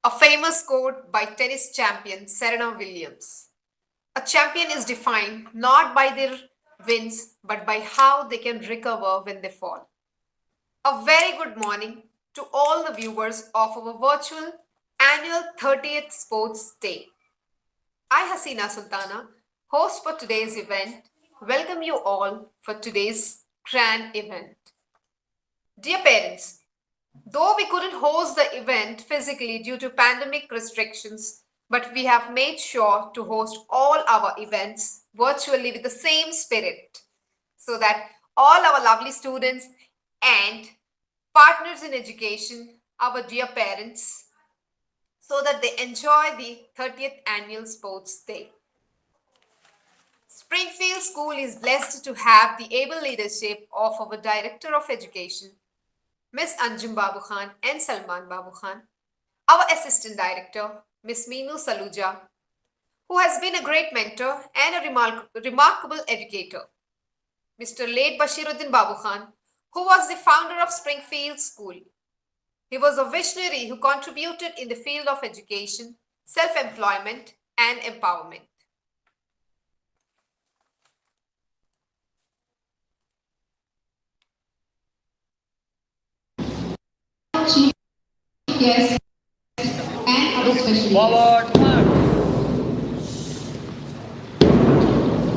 A famous quote by tennis champion Serena Williams. A champion is defined not by their wins but by how they can recover when they fall. A very good morning to all the viewers of our virtual annual 30th Sports Day. I, Hasina Sultana, host for today's event, welcome you all for today's grand event. Dear parents, though we couldn't host the event physically due to pandemic restrictions, but we have made sure to host all our events virtually with the same spirit so that all our lovely students and partners in education, our dear parents, so that they enjoy the 30th Annual Sports Day. Springfield School is blessed to have the able leadership of our Director of Education, Miss Anjum Babu Khan and Salman Babu Khan, our Assistant Director, Miss Meenu Saluja, who has been a great mentor and a remarkable educator, Mr. Late Bashiruddin Babu Khan, who was the founder of Springfield School. He was a visionary who contributed in the field of education, self-employment, and empowerment. Chief guests and other special guests.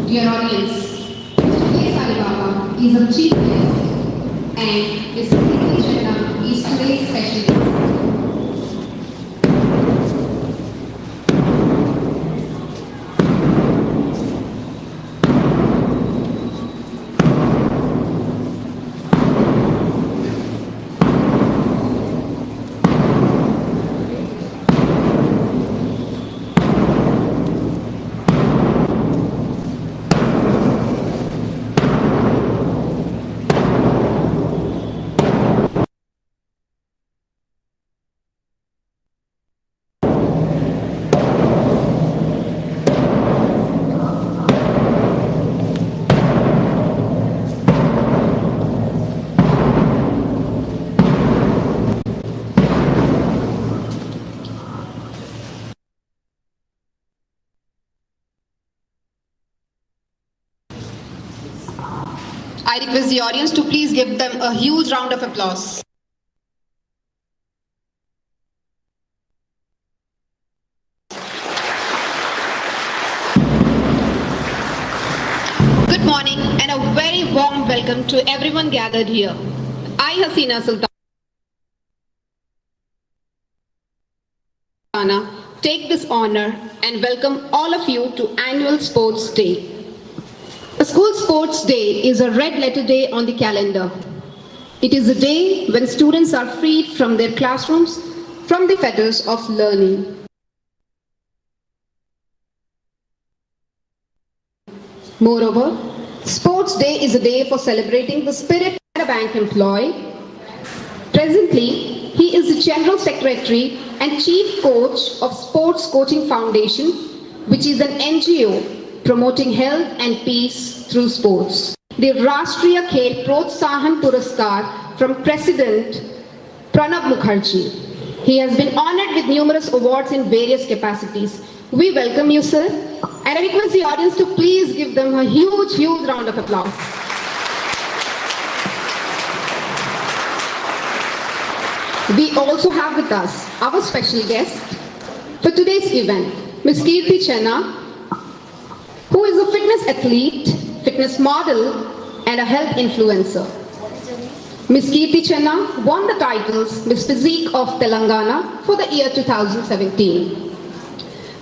Dear audience, Mr. K. Salibaba is a chief guest and Mr. K. Chenna is today's special guest. I request the audience to please give them a huge round of applause. Good morning and a very warm welcome to everyone gathered here. I, Hasina Sultana, take this honor and welcome all of you to Annual Sports Day. A school sports day is a red letter day on the calendar. It is a day when students are freed from their classrooms, from the fetters of learning. Moreover, Sports Day is a day for celebrating the spirit of a bank employee. Presently, he is the General Secretary and Chief Coach of Sports Coaching Foundation, which is an NGO promoting health and peace through sports. The Rashtriya Khel Protsahan Puraskar from President Pranab Mukherjee. He has been honored with numerous awards in various capacities. We welcome you, sir, and I request the audience to please give them a huge round of applause. We also have with us our special guest for today's event, Ms. Kirti Chenna, who is a fitness athlete, fitness model, and a health influencer. Ms. Kirti Chenna won the titles Miss Physique of Telangana for the year 2017,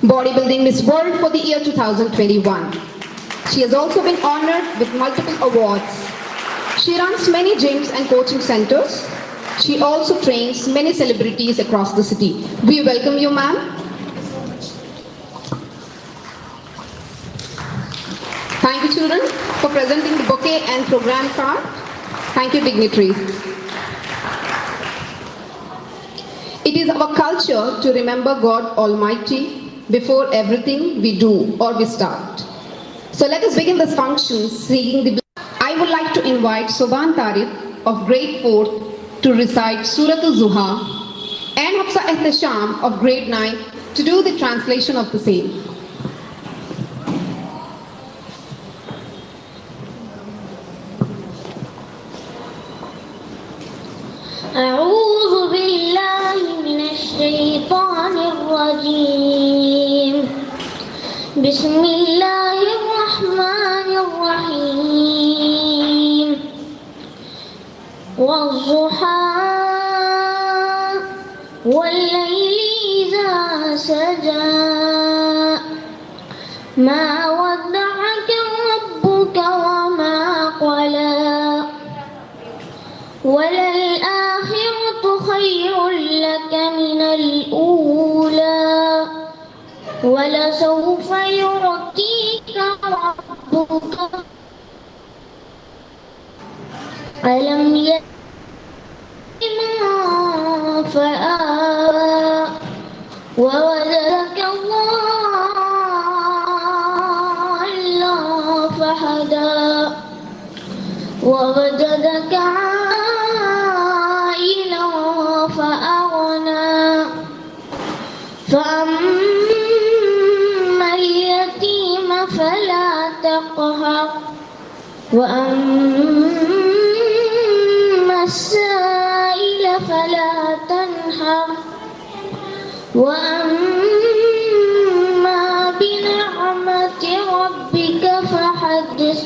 Bodybuilding Miss World for the year 2021. She has also been honored with multiple awards. She runs many gyms and coaching centers. She also trains many celebrities across the city. We welcome you, ma'am. Thank you, children, for presenting the bouquet and program card. Thank you, dignitaries. It is our culture to remember God Almighty before everything we do or we start. So let us begin this function singing the. I would like to invite Soban Tarif of grade 4th to recite Surat al-Zuha and Hafsa Ehtesham of grade 9 to do the translation of the same. أعوذ بالله من الشيطان الرجيم بسم الله الرحمن الرحيم والضحى والليل إذا سجى ما ودعك ربك وما قلى وللآخرة خير لك من الأولى ولسوف يعطيك ربك ألم يتما فآوى ووجدك ضالا فهدى ووجدك عائلا فأغنى فأما اليتيم فلا تقهر وأما السائل فلا تنهر وأما بنعمة ربك فحدث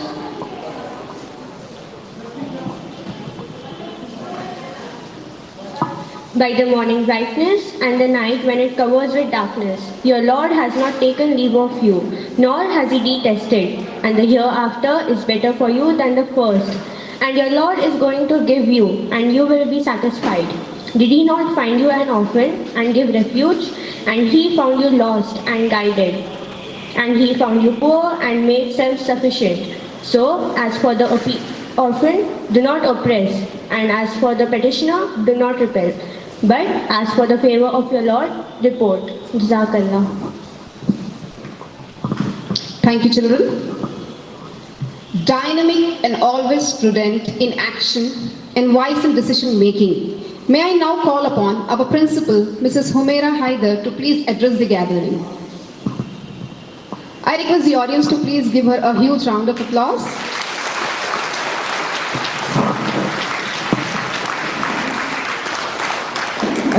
By the morning brightness and the night when it covers with darkness, your Lord has not taken leave of you, nor has he detested, and the hereafter is better for you than the first. And your Lord is going to give you, and you will be satisfied. Did he not find you an orphan and give refuge? And he found you lost and guided. And he found you poor and made self-sufficient. So, as for the orphan, do not oppress, and as for the petitioner, do not repel. But as for the favor of your Lord, report. Jazakallah. Thank you, children. Dynamic and always prudent in action and wise in decision making. May I now call upon our principal, Mrs. Humaira Haider, to please address the gathering. I request the audience to please give her a huge round of applause.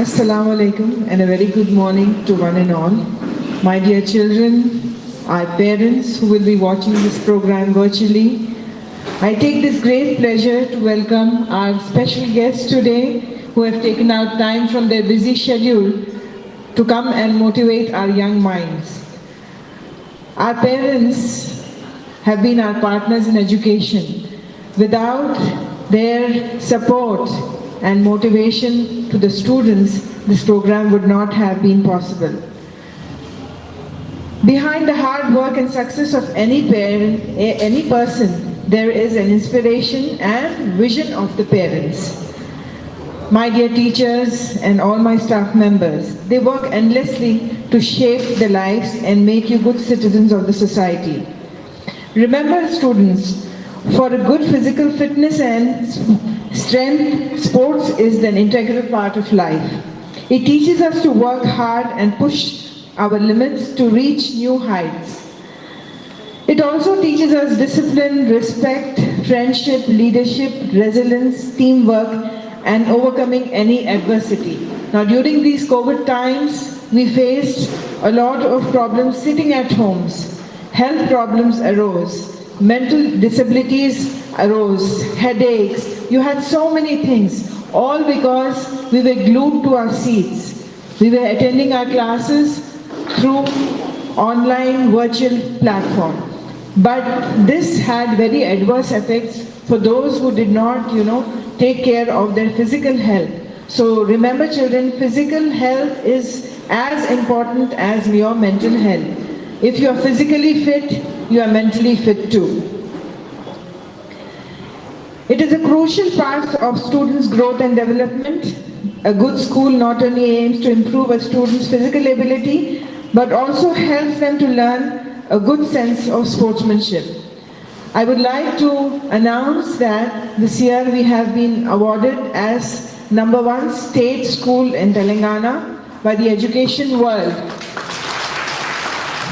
Assalamu alaikum and a very good morning to one and all. My dear children, our parents who will be watching this program virtually, I take this great pleasure to welcome our special guests today who have taken out time from their busy schedule to come and motivate our young minds. Our parents have been our partners in education. Without their support and motivation to the students, this program would not have been possible. Behind the hard work and success of any parent, any person, there is an inspiration and vision of the parents. My dear teachers and all my staff members, they work endlessly to shape the lives and make you good citizens of the society. Remember, students, for a good physical fitness and strength, sports is an integral part of life. It teaches us to work hard and push our limits to reach new heights. It also teaches us discipline, respect, friendship, leadership, resilience, teamwork, and overcoming any adversity. Now, during these COVID times, we faced a lot of problems sitting at homes. Health problems arose. Mental disabilities arose, headaches, you had so many things, all because we were glued to our seats. We were attending our classes through online virtual platform. But this had very adverse effects for those who did not, take care of their physical health. So remember, children, physical health is as important as your mental health. If you are physically fit, you are mentally fit too. It is a crucial part of students' growth and development. A good school not only aims to improve a student's physical ability, but also helps them to learn a good sense of sportsmanship. I would like to announce that this year we have been awarded as #1 state school in Telangana by the education world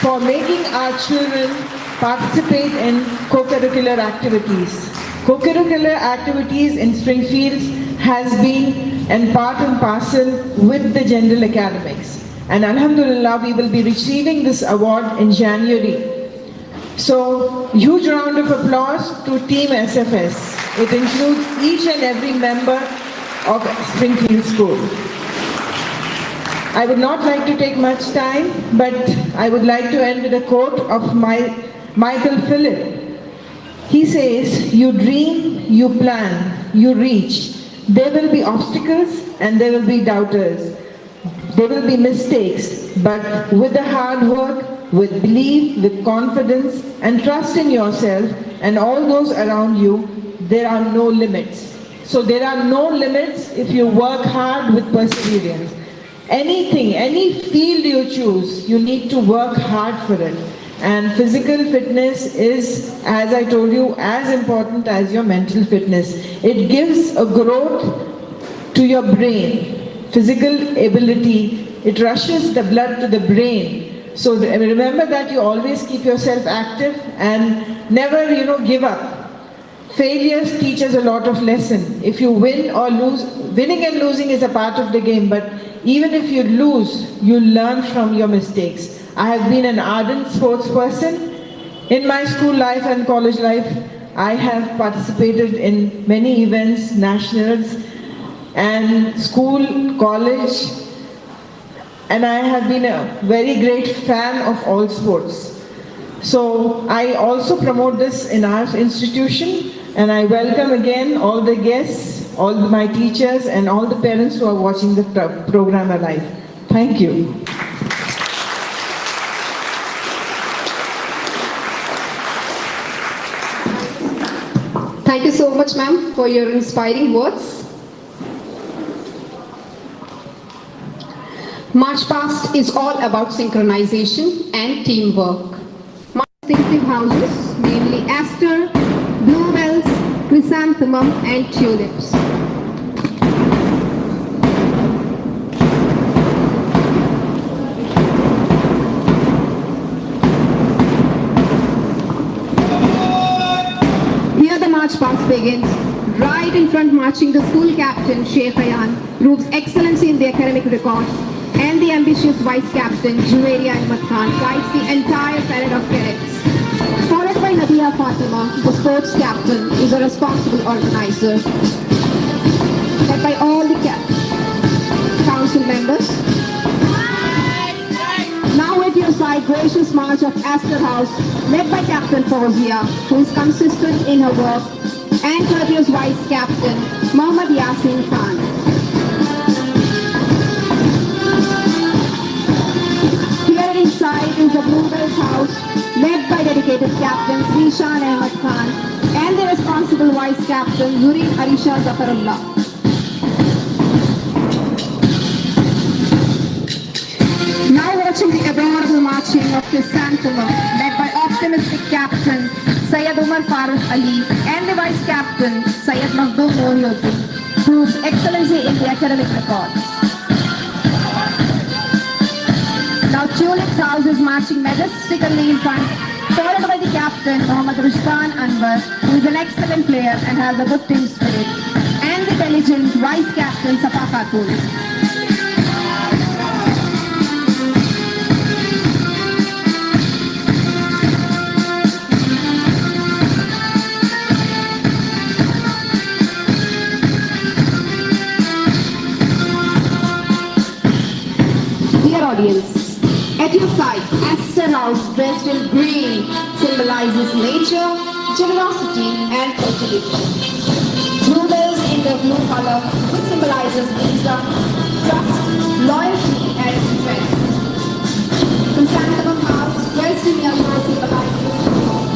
for making our children participate in co-curricular activities. Co-curricular activities in Springfields has been and part and parcel with the general academics. And Alhamdulillah, we will be receiving this award in January. So, huge round of applause to Team SFS. It includes each and every member of Springfield School. I would not like to take much time, but I would like to end with a quote of Michael Phillip. He says, "You dream, you plan, you reach. There will be obstacles and there will be doubters. There will be mistakes, but with the hard work, with belief, with confidence and trust in yourself and all those around you, there are no limits." So there are no limits if you work hard with perseverance. Anything, any field you choose, you need to work hard for it. And physical fitness is, as I told you, as important as your mental fitness. It gives a growth to your brain, physical ability. It rushes the blood to the brain. So remember that you always keep yourself active and never, give up. Failures teach us a lot of lesson. If you win or lose, winning and losing is a part of the game, but even if you lose, you learn from your mistakes. I have been an ardent sports person. In my school life and college life, I have participated in many events, nationals, and school, college, and I have been a very great fan of all sports. So I also promote this in our institution, and I welcome again all the guests, all my teachers, and all the parents who are watching the program alive. Thank you. Thank you so much, ma'am, for your inspiring words. March Past is all about synchronization and teamwork. March distinctive houses, namely aster, bluebells, chrysanthemum, and tulips. Here the March Past begins. Right in front, marching, the school captain, Sheikh Ayan, proves excellency in the academic records, and the ambitious vice captain, Juwaria Ahmed Khan, guides the entire parade of cadets. Followed by Nadia Fatima, the sports captain, is a responsible organizer. Led by all the council members. Now at your side, gracious march of Astor House, led by Captain Fauzia, who is consistent in her work, and courteous vice captain, Mohammad Yasin Khan. Here inside is the Bluebells House, led by dedicated captain Zishan Ahmed Khan and the responsible vice captain Zureen Arisha Zafarullah. Now watching the adorable marching of Chrysanthemum, led by optimistic captain Syed Umar Farooq Ali and the vice captain Syed Makhdoom Mohioddin, proves excellency in the academic records. Now Tulip's house is marching majestically in front, followed by the captain Mohammad Rushdan Anwar, who is an excellent player and has a good team spirit, and the intelligent vice captain Safa Khatun. Dear audience, at your side, Astor House dressed in green symbolizes nature, generosity and fertility. Bluebells in the blue color, which symbolizes wisdom, trust, loyalty and strength. Chrysanthemum House dressed in yellow symbolizes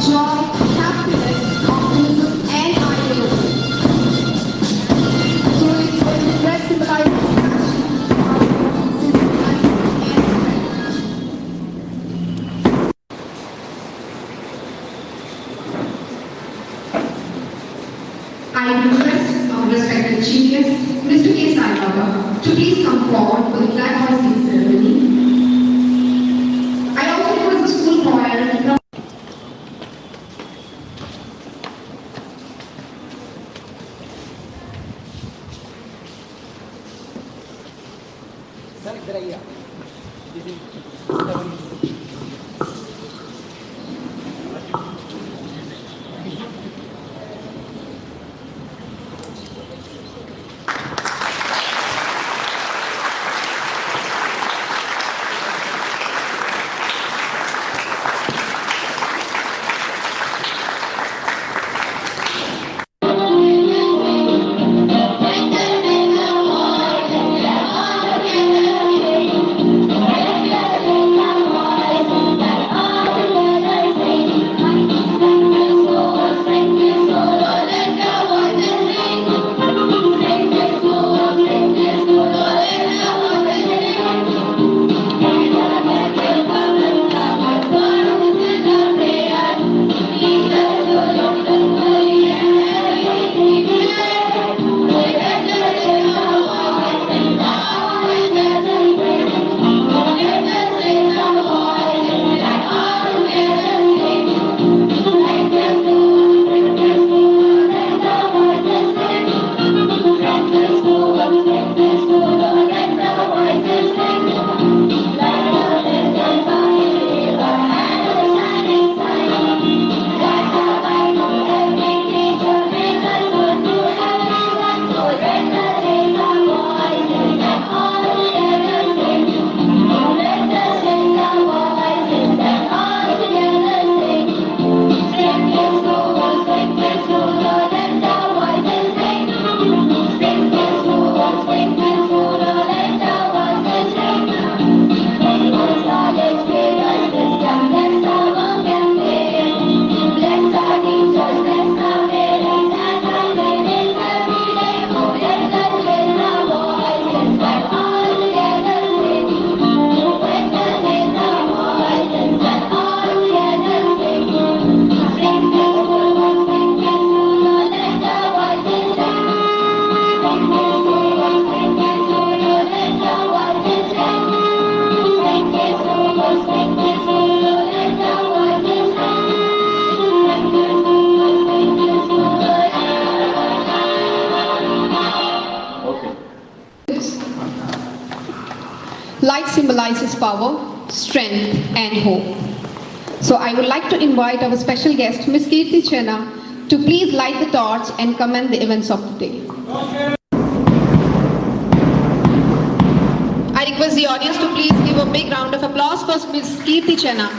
joy, happiness, optimism and idealism. Tulips with red symbolizes I request our respected chief guest, Mr. K. to please come forward for the flag hoisting ceremony. I also request the school choir to come. Light symbolizes power, strength, and hope. So I would like to invite our special guest, Ms. Kirti Chenna, to please light the torch and comment the events of the day. I request the audience to please give a big round of applause for Ms. Kirti Chenna.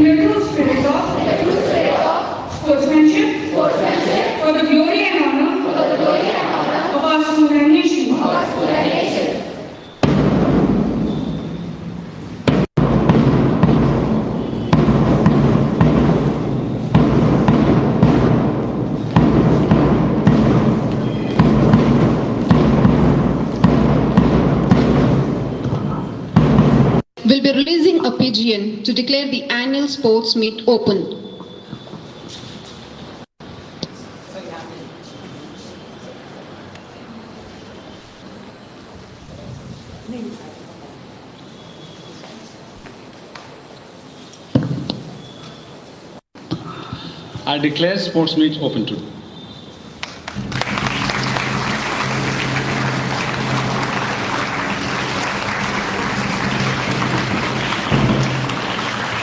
in the true spirit of sportsmanship for the glory and honor of our school and nation. Will be releasing a pigeon to declare the annual sports meet open. I declare sports meet open to.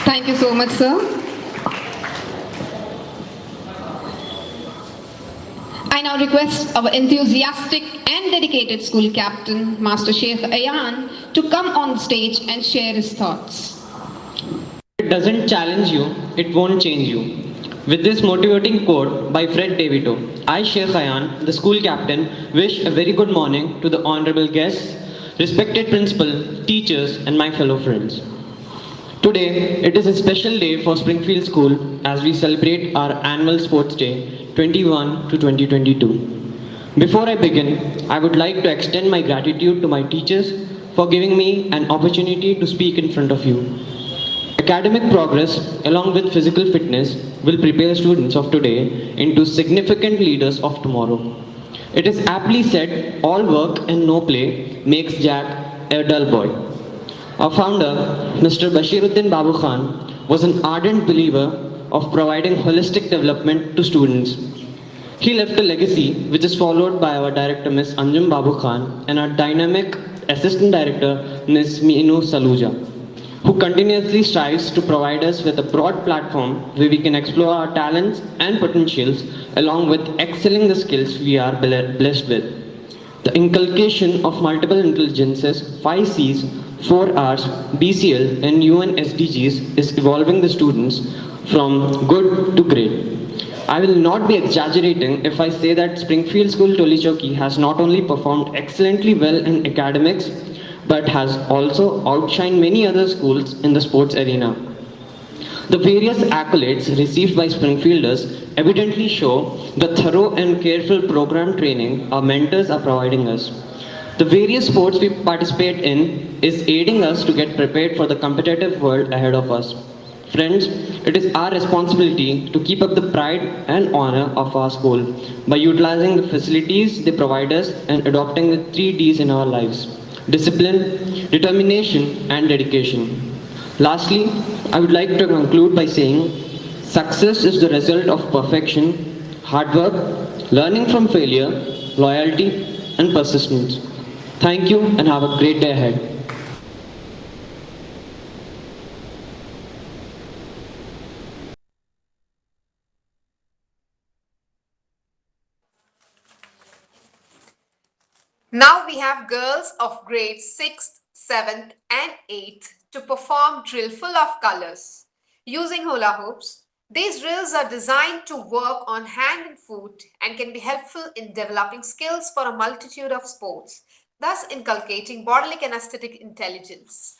Thank you so much, sir. I now request our enthusiastic and dedicated school captain, Master Sheikh Ayan, to come on stage and share his thoughts. If it doesn't challenge you, it won't change you. With this motivating quote by Fred DeVito, I, Sheikh Ayan, the school captain, wish a very good morning to the honorable guests, respected principal, teachers, and my fellow friends. Today, it is a special day for Springfield School as we celebrate our annual Sports Day 21 to 2022. Before I begin, I would like to extend my gratitude to my teachers for giving me an opportunity to speak in front of you. Academic progress, along with physical fitness, will prepare students of today into significant leaders of tomorrow. It is aptly said, all work and no play makes Jack a dull boy. Our founder, Mr. Bashiruddin Babu Khan, was an ardent believer of providing holistic development to students. He left a legacy which is followed by our director, Ms. Anjum Babu Khan, and our dynamic assistant director, Ms. Meenu Saluja, who continuously strives to provide us with a broad platform where we can explore our talents and potentials along with excelling the skills we are blessed with. The inculcation of multiple intelligences, 5 C's, 4 R's, BCL and UN SDGs is evolving the students from good to great. I will not be exaggerating if I say that Springfield School Tolichowki has not only performed excellently well in academics, but has also outshined many other schools in the sports arena. The various accolades received by Springfielders evidently show the thorough and careful program training our mentors are providing us. The various sports we participate in is aiding us to get prepared for the competitive world ahead of us. Friends, it is our responsibility to keep up the pride and honor of our school by utilizing the facilities they provide us and adopting the 3 Ds in our lives: discipline, determination, and dedication. Lastly, I would like to conclude by saying, success is the result of perfection, hard work, learning from failure, loyalty, and persistence. Thank you and have a great day ahead. Now we have girls of grades 6th, 7th and 8th to perform drill full of colors. Using hula hoops, these drills are designed to work on hand and foot and can be helpful in developing skills for a multitude of sports, thus inculcating bodily and aesthetic intelligence.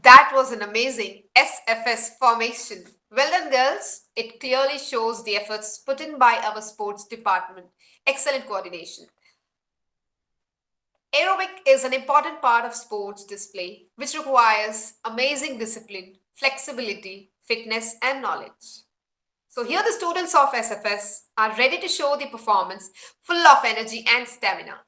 That was an amazing SFS formation. Well done, girls. It clearly shows the efforts put in by our sports department. Excellent coordination. Aerobic is an important part of sports display, which requires amazing discipline, flexibility, fitness, and knowledge. So here the students of SFS are ready to show the performance full of energy and stamina.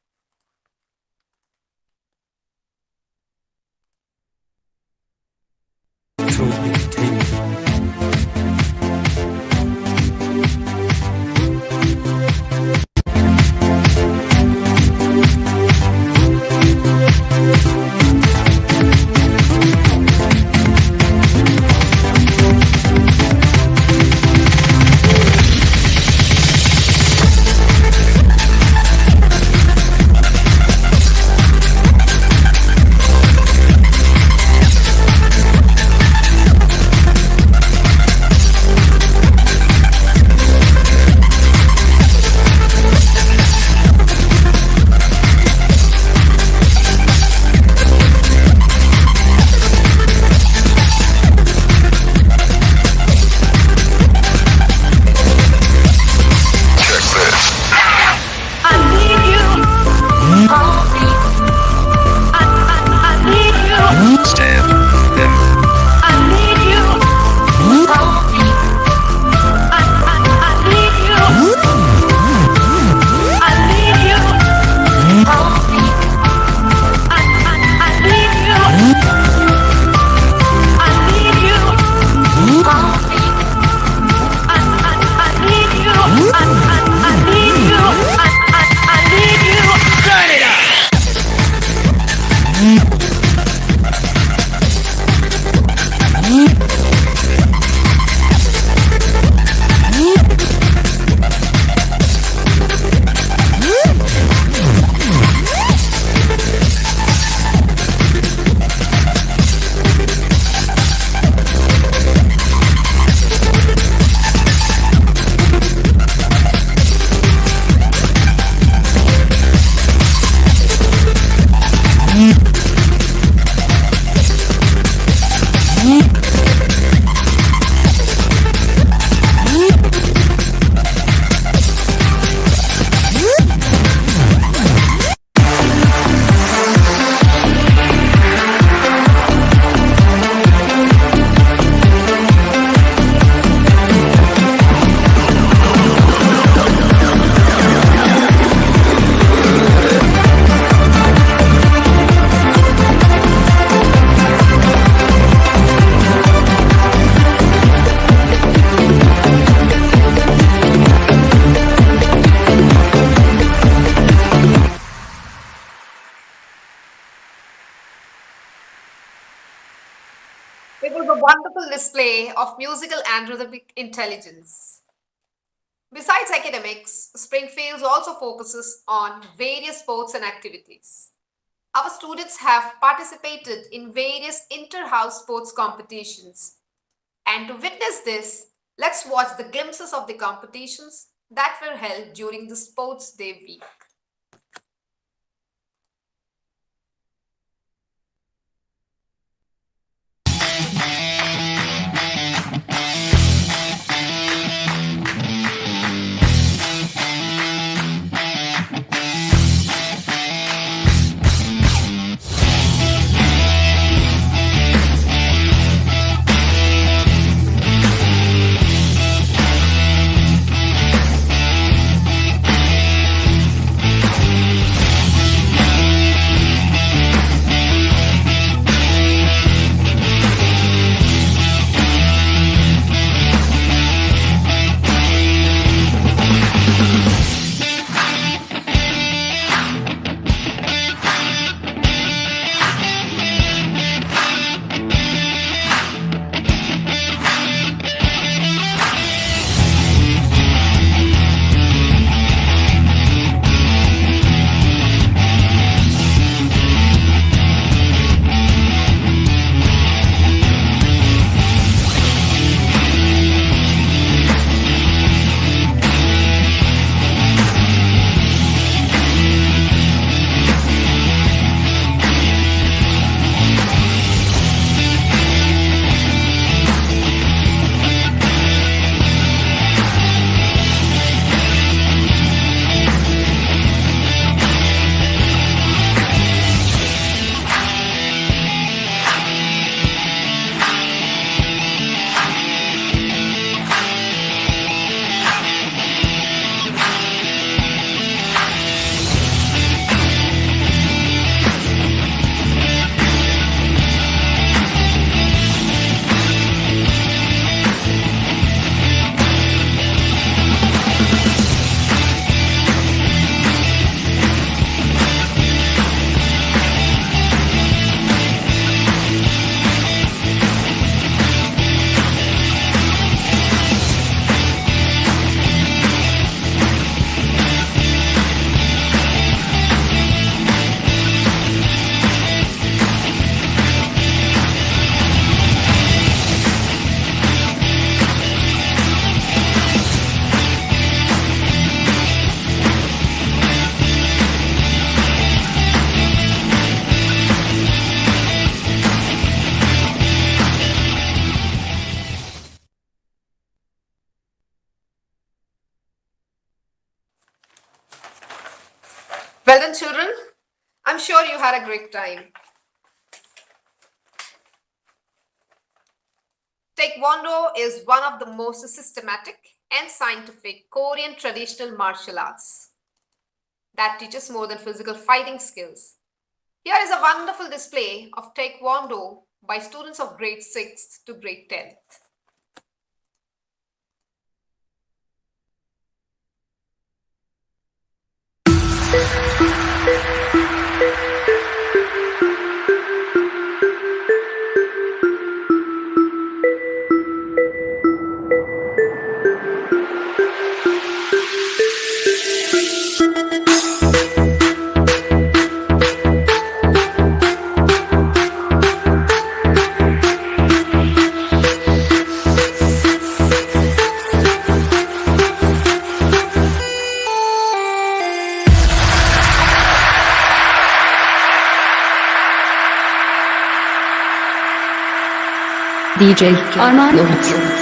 It was a wonderful display of musical and rhythmic intelligence. Besides academics, Springfields also focuses on various sports and activities. Our students have participated in various inter-house sports competitions. And to witness this, let's watch the glimpses of the competitions that were held during the Sports Day week. children, I'm sure you had a great time. Taekwondo is one of the most systematic and scientific Korean traditional martial arts that teaches more than physical fighting skills. Here is a wonderful display of Taekwondo by students of grade 6th to grade 10th. DJ Arman Yoğurt.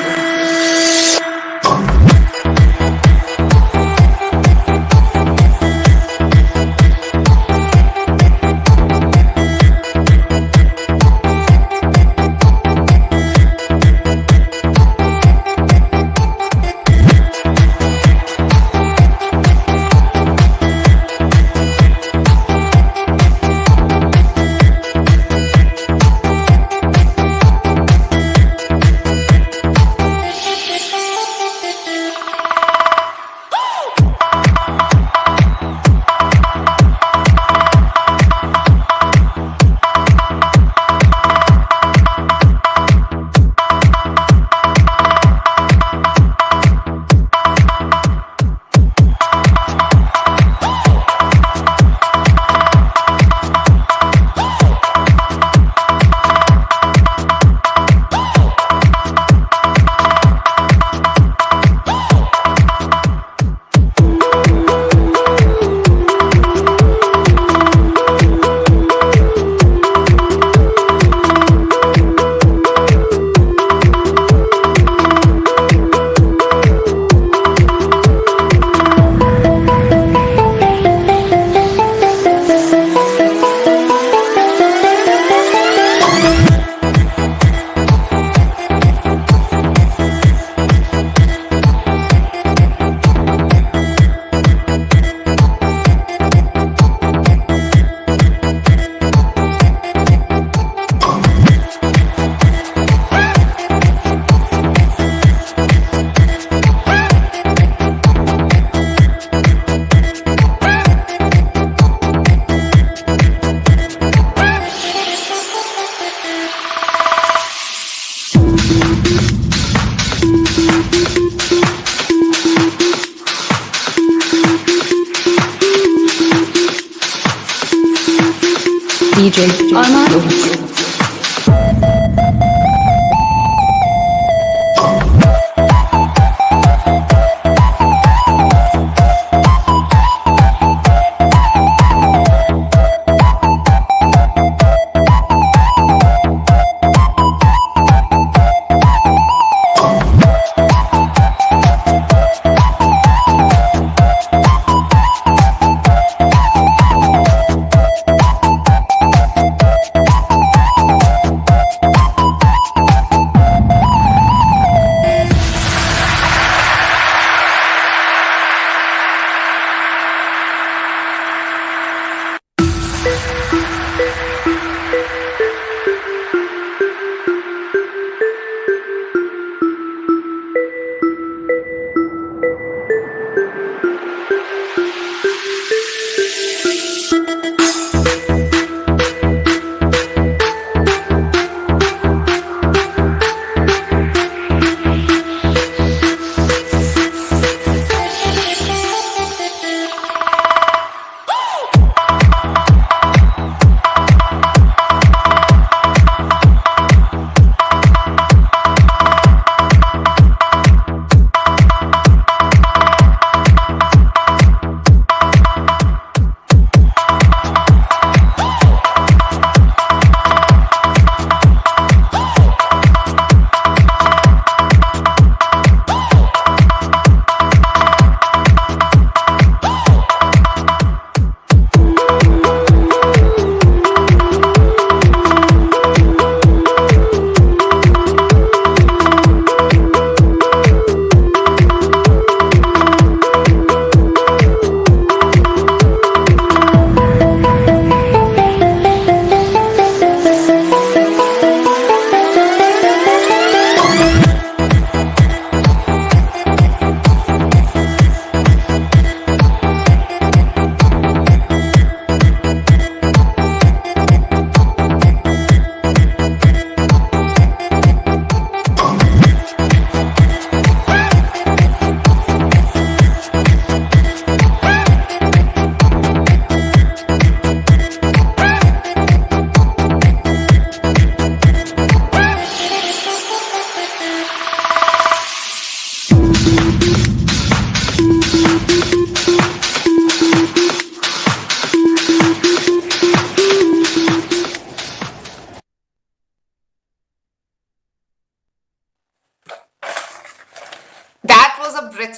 DJ Arman Yoğurt.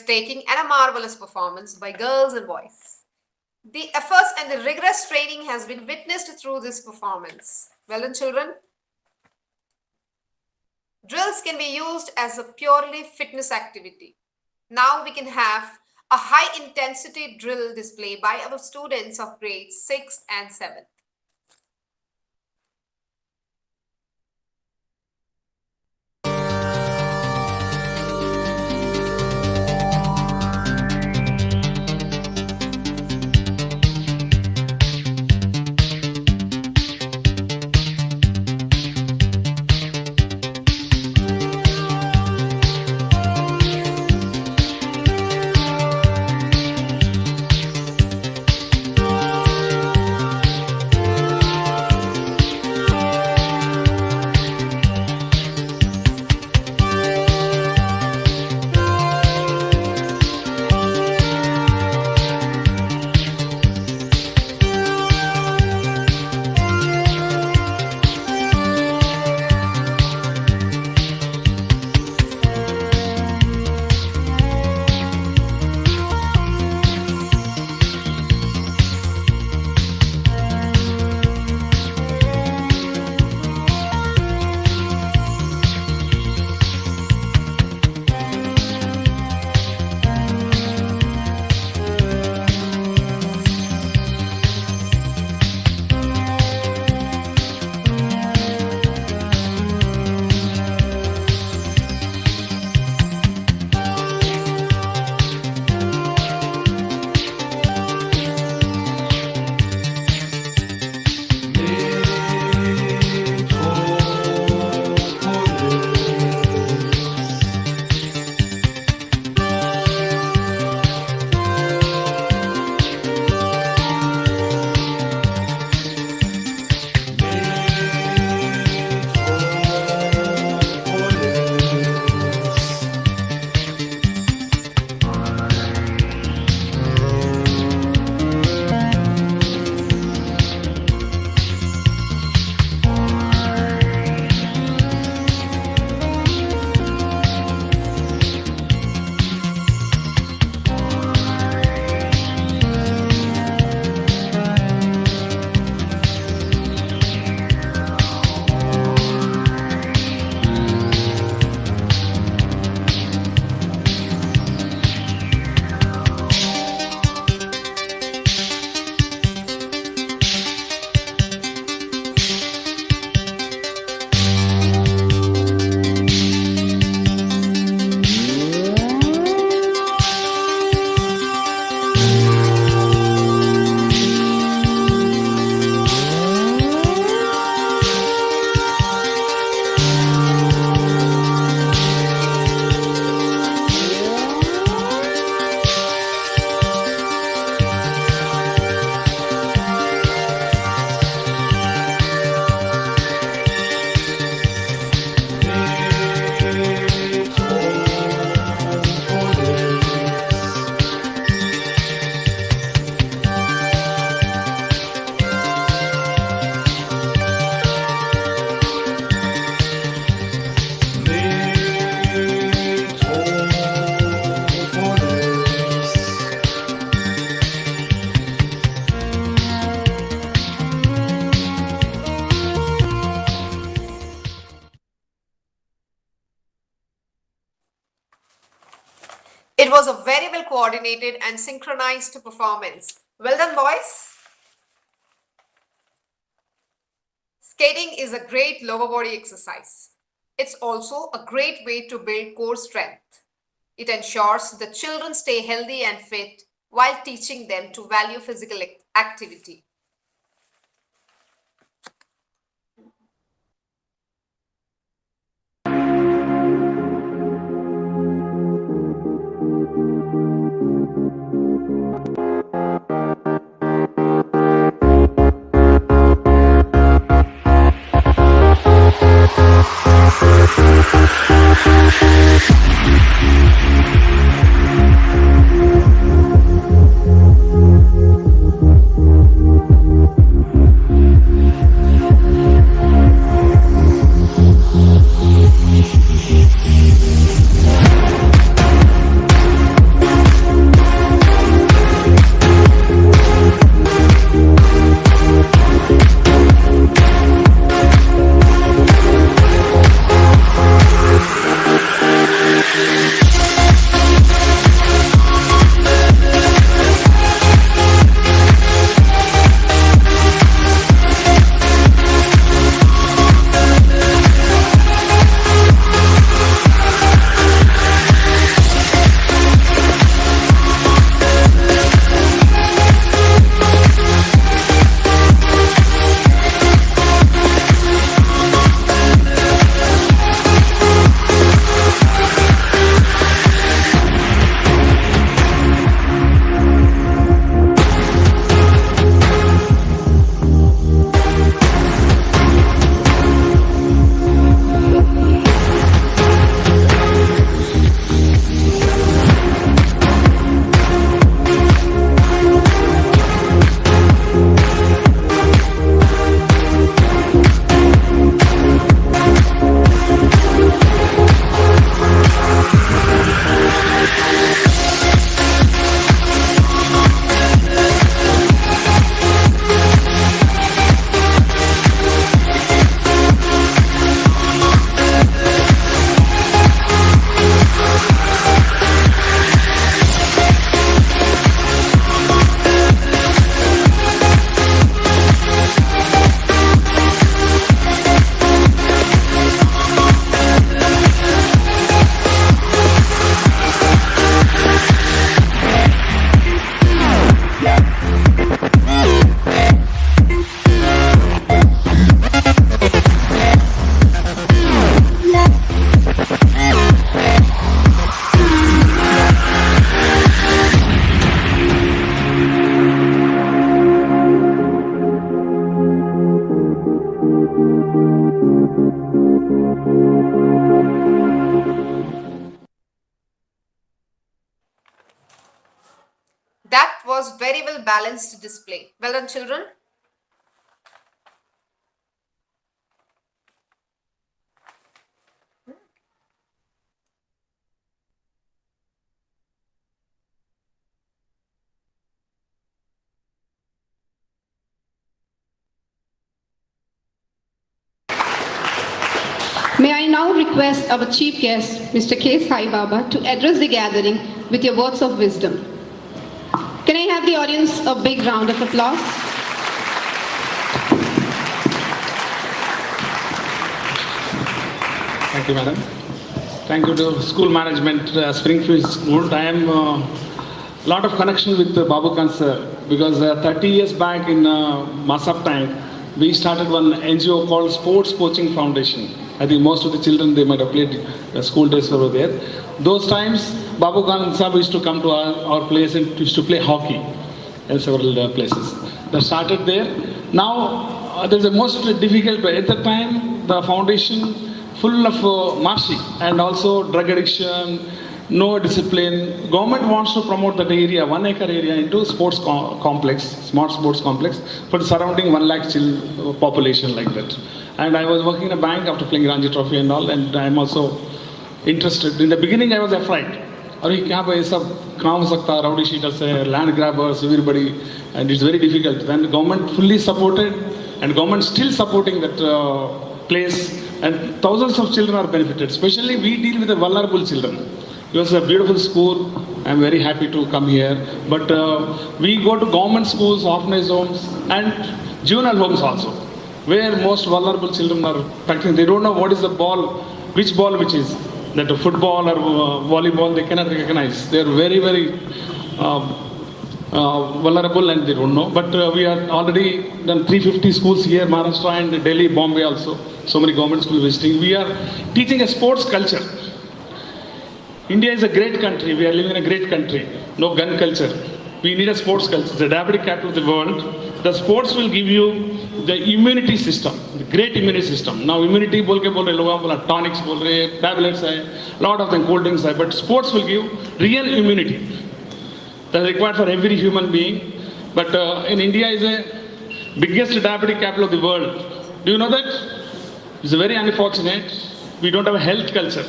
breathtaking and a marvelous performance by girls and boys. The efforts and the rigorous training has been witnessed through this performance. Well done, children. Drills can be used as a purely fitness activity. Now we can have a high intensity drill display by our students of grades 6th and 7th. It was a very well coordinated and synchronized performance. Well done, boys. Skating is a great lower body exercise. It's also a great way to build core strength. It ensures the children stay healthy and fit while teaching them to value physical activity. That was very well balanced display. Well done, children. May I now request our chief guest, Mr. K. Sai Baba, to address the gathering with your words of wisdom. Can I have the audience a big round of applause? Thank you, madam. Thank you to school management, Springfields School. I am lot of connection with Babu Khan sir because 30 years back in Masap time, we started one NGO called Sports Coaching Foundation. I think most of the children, they might have played school days over there. Those times, Babu Khan sir used to come to our place and used to play hockey in several places. That started there. Now, there's the most difficult, at the time, the foundation full of marshi and also drug addiction, no discipline. Government wants to promote that area, 1 acre area into sports complex, smart sports complex for the surrounding 1 lakh population like that. And I was working in a bank after playing Ranji Trophy and all, and I'm also interested. In the beginning, I was afraid. Arey, kya bhai, sab kaam ho sakta, rowdy sheeters hai, land grabbers, everybody, and it's very difficult. Then the government fully supported, and government still supporting that place, and thousands of children are benefited. Especially we deal with the vulnerable children. It was a beautiful school. I'm very happy to come here. But we go to government schools, orphanage homes, and juvenile homes also, where most vulnerable children are practicing. They don't know what is the ball, which is. That football or volleyball, they cannot recognize. They are very, very vulnerable and they don't know. But we are already done 350 schools here, Maharashtra and Delhi, Bombay also. So many government schools visiting. We are teaching a sports culture. India is a great country. We are living in a great country. No gun culture. We need a sports culture. The diabetic capital of the world. The sports will give you the immunity system, the great immunity system. Now immunity बोल के बोल रहे लोग बोला tonics बोल रहे, tablets है, lot of them cold drinks है, but sports will give real immunity. That is required for every human being. But in India is a biggest diabetic capital of the world. Do you know that? It's very unfortunate. We don't have a health culture.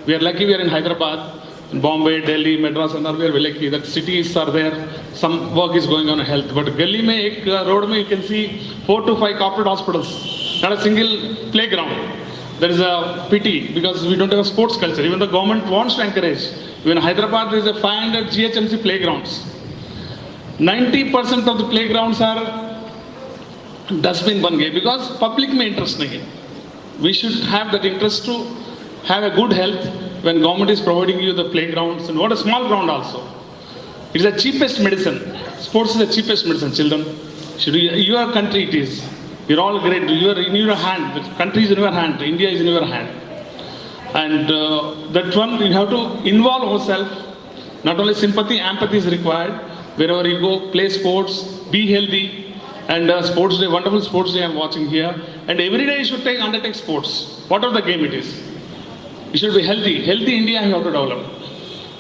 We are lucky we are in Hyderabad. In Bombay, Delhi, Madras, and all we are very lucky that cities are there. Some work is going on in health. But Gully mein, ek road mein, you can see 4 to 5 corporate hospitals. Not a single playground. There is a pity because we don't have a sports culture. Even the government wants to encourage. Even in Hyderabad, there is a 500 GHMC playgrounds. 90% of the playgrounds are dustbin ban gaye because public mein interest nahi hai. We should have that interest to have a good health when government is providing you the playgrounds and what a small ground also. It is the cheapest medicine. Sports is the cheapest medicine, children. Your country it is. You're all great. You are in your hand. The country is in your hand. India is in your hand. And that one, you have to involve yourself. Not only sympathy, empathy is required. Wherever you go, play sports, be healthy. And sports day, wonderful sports day I'm watching here. And every day you should undertake sports, whatever the game it is. You should be healthy. Healthy India you have to develop.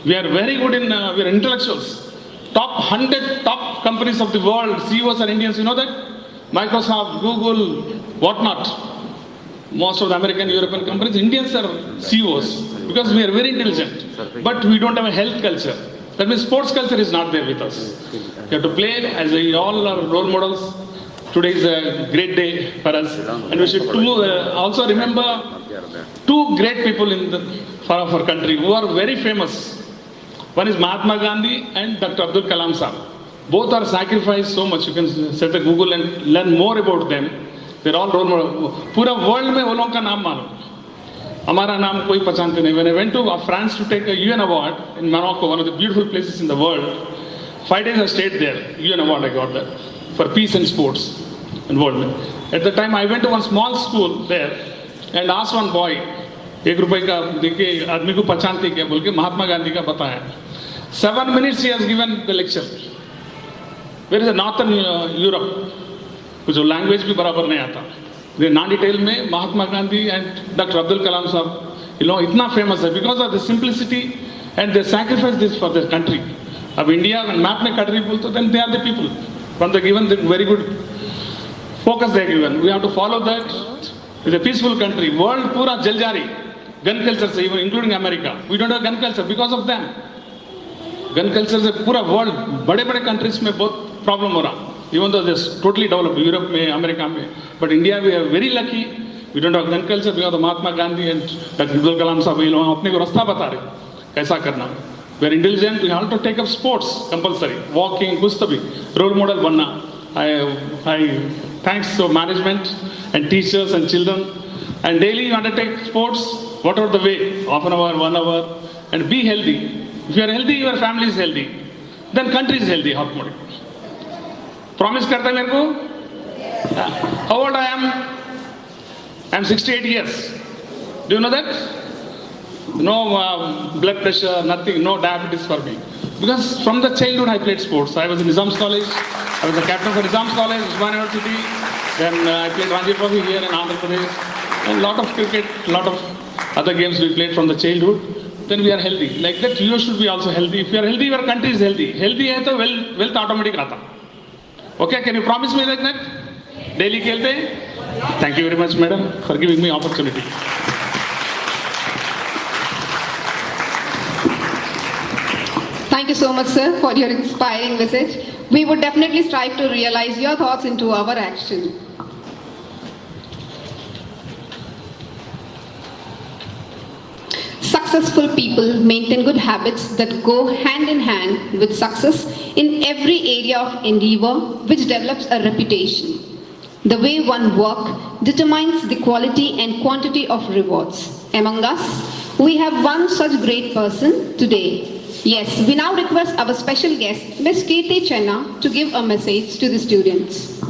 We are very good in, we are intellectuals. Top 100 top companies of the world, CEOs are Indians, you know that? Microsoft, Google, whatnot. Most of the American, European companies, Indians are CEOs because we are very intelligent. But we don't have a health culture. That means sports culture is not there with us. You have to play as we all are role models. Today is a great day for us. And we should also remember two great people in for our country who are very famous. One is Mahatma Gandhi and Dr. Abdul Kalam Sahab. Both are sacrificed so much. You can set the Google and learn more about them. They're all role models. Pura world mein wo log ka naam malum. Hamara naam koi pehchante nahi. When I went to France to take a UN award in Morocco, one of the beautiful places in the world, 5 days I stayed there. UN award I got there for peace and sports and world. At the time I went to one small school there and asked one boy, ₹1 का देखिए आदमी को पहचानते क्या बोल के महात्मा गांधी का बताया. 7 minutes he has given the lecture. Where is the Northern Europe? कुछ language भी बराबर नहीं आता. The non detail में Mahatma Gandhi and Dr. Abdul Kalam साहब, इतना famous है because of the simplicity and they sacrifice this for their country. अब इंडिया मैप में country बोलते then they are the people. From the given the very good focus they are given. We have to follow that. It's a peaceful country. World पूरा जल जा रही. Gun culture से even including America. We don't have gun culture because of them. Gun culture से पूरा world बड़े-बड़े countries में बहुत problem हो रहा. Even though they're totally developed, Europe में, America में. But India we are very lucky. We don't have gun culture because of Mahatma Gandhi and Dr. Abdul Kalam साहब ये लोग अपने को रास्ता बता रहे कैसा करना. We are intelligent. We have to take up sports compulsory. Walking, कुछ तो भी role model बनना. I thanks to management and teachers and children. And daily you undertake sports, whatever the way, half an hour, 1 hour, and be healthy. If you are healthy, your family is healthy. Then country is healthy. Automatically. Promise करता है मेरे को? How old I am? I am 68 years. Do you know that? No blood pressure, nothing, no diabetes for me. Because from the childhood I played sports. I was in Nizam's College. I was the captain for Nizam's College, Usman University. Then I played Ranji Trophy here in Andhra Pradesh. And lot of cricket, lot of other games we played from the childhood. Then we are healthy. Like that, you should be also healthy. If you are healthy, your country is healthy. Healthy है तो wealth automatic आता. Okay, can you promise me like that? Daily खेलते? Thank you very much, madam, for giving me opportunity. Thank you so much, sir, for your inspiring message. We would definitely strive to realize your thoughts into our action. Successful people maintain good habits that go hand in hand with success in every area of endeavor, which develops a reputation. The way one works determines the quality and quantity of rewards. Among us, we have one such great person today. Yes, we now request our special guest, Ms. Kirti Chenna, to give a message to the students.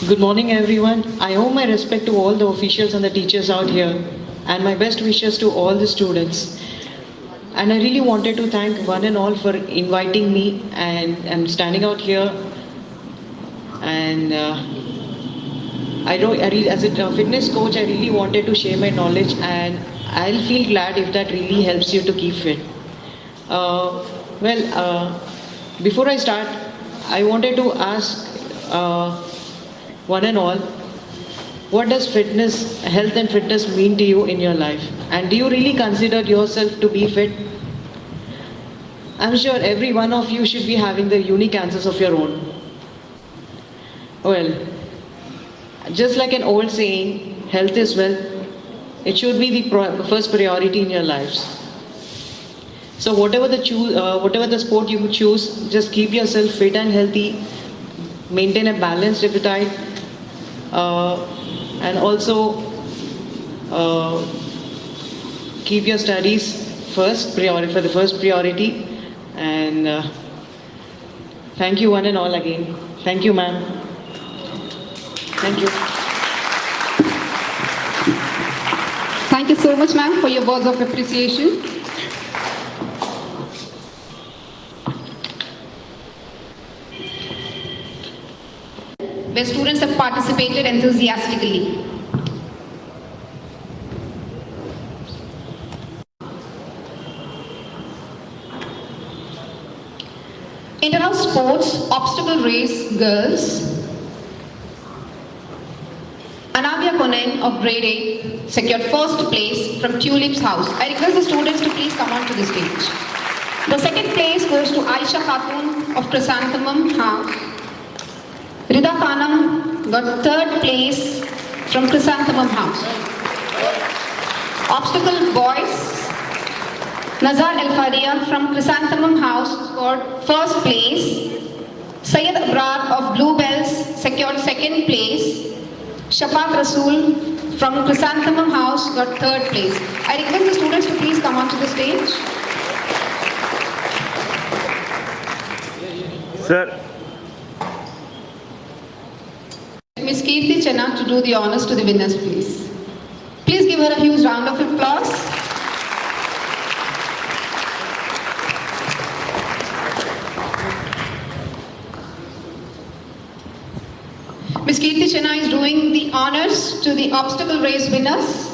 Good morning, everyone. I owe my respect to all the officials and the teachers out here, and my best wishes to all the students. And I really wanted to thank one and all for inviting me, and I'm standing out here. And as a fitness coach, I really wanted to share my knowledge, and I'll feel glad if that really helps you to keep fit. Before I start, I wanted to ask one and all, what does fitness, health and fitness mean to you in your life? And do you really consider yourself to be fit? I'm sure every one of you should be having the unique answers of your own. Well, just like an old saying, health is wealth, it should be the first priority in your lives. So whatever the sport you choose, just keep yourself fit and healthy, maintain a balanced appetite, and also keep your studies for the first priority. And thank you one and all again. Thank you, ma'am. Thank you. Thank you so much, ma'am, for your words of appreciation. Where students have participated enthusiastically. Inter-house sports, obstacle race, girls. Anavia Konen of grade 8 secured first place from Tulip's house. I request the students to please come on to the stage. The second place goes to Aisha Khatun of Chrysanthemum house. Rida Khanam got third place from Chrysanthemum house. Obstacle boys, Nazar El Faria from Chrysanthemum house scored first place. Syed Abrar of Bluebells secured second place. Shafaq Rasool from Chrysanthemum house got third place. I request the students to please come onto the stage. Sir. Ms. Kirti Chenna to do the honors to the winners, please. Please give her a huge round of applause. banners to the obstacle race winners.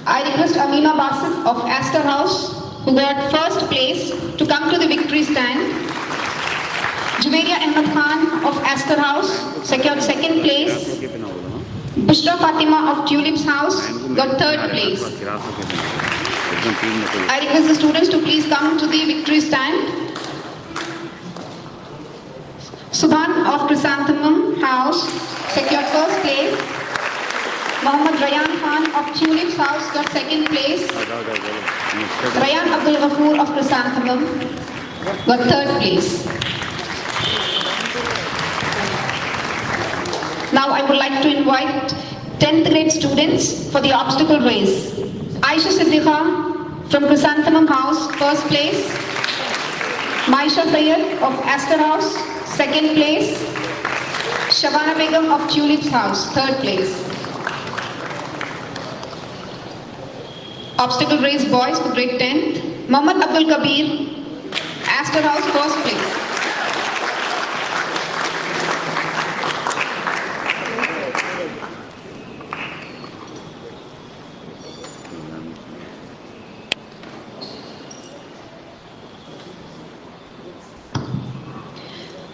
I request Amina Basit of Astor House, who got first place, to come to the victory stand. Jumeria Ahmed Khan of Astor House secured second place. Bushra Fatima of Tulips House got third place. I request the students to please come to the victory stand. Subhan of Chrysanthemum House secured first place. Mohammad Rayan Khan of Tulips House got second place. Rayan Abdul Ghafoor of Chrysanthemum got third place. Now I would like to invite 10th grade students for the obstacle race. Aisha Siddiqa from Chrysanthemum House, first place. Maisha Sayyed of Astor House, second place. Shabana Begum of Tulips House, third place. Obstacle race boys for grade 10th. Muhammad Abdul Kabir, Astor House, first place.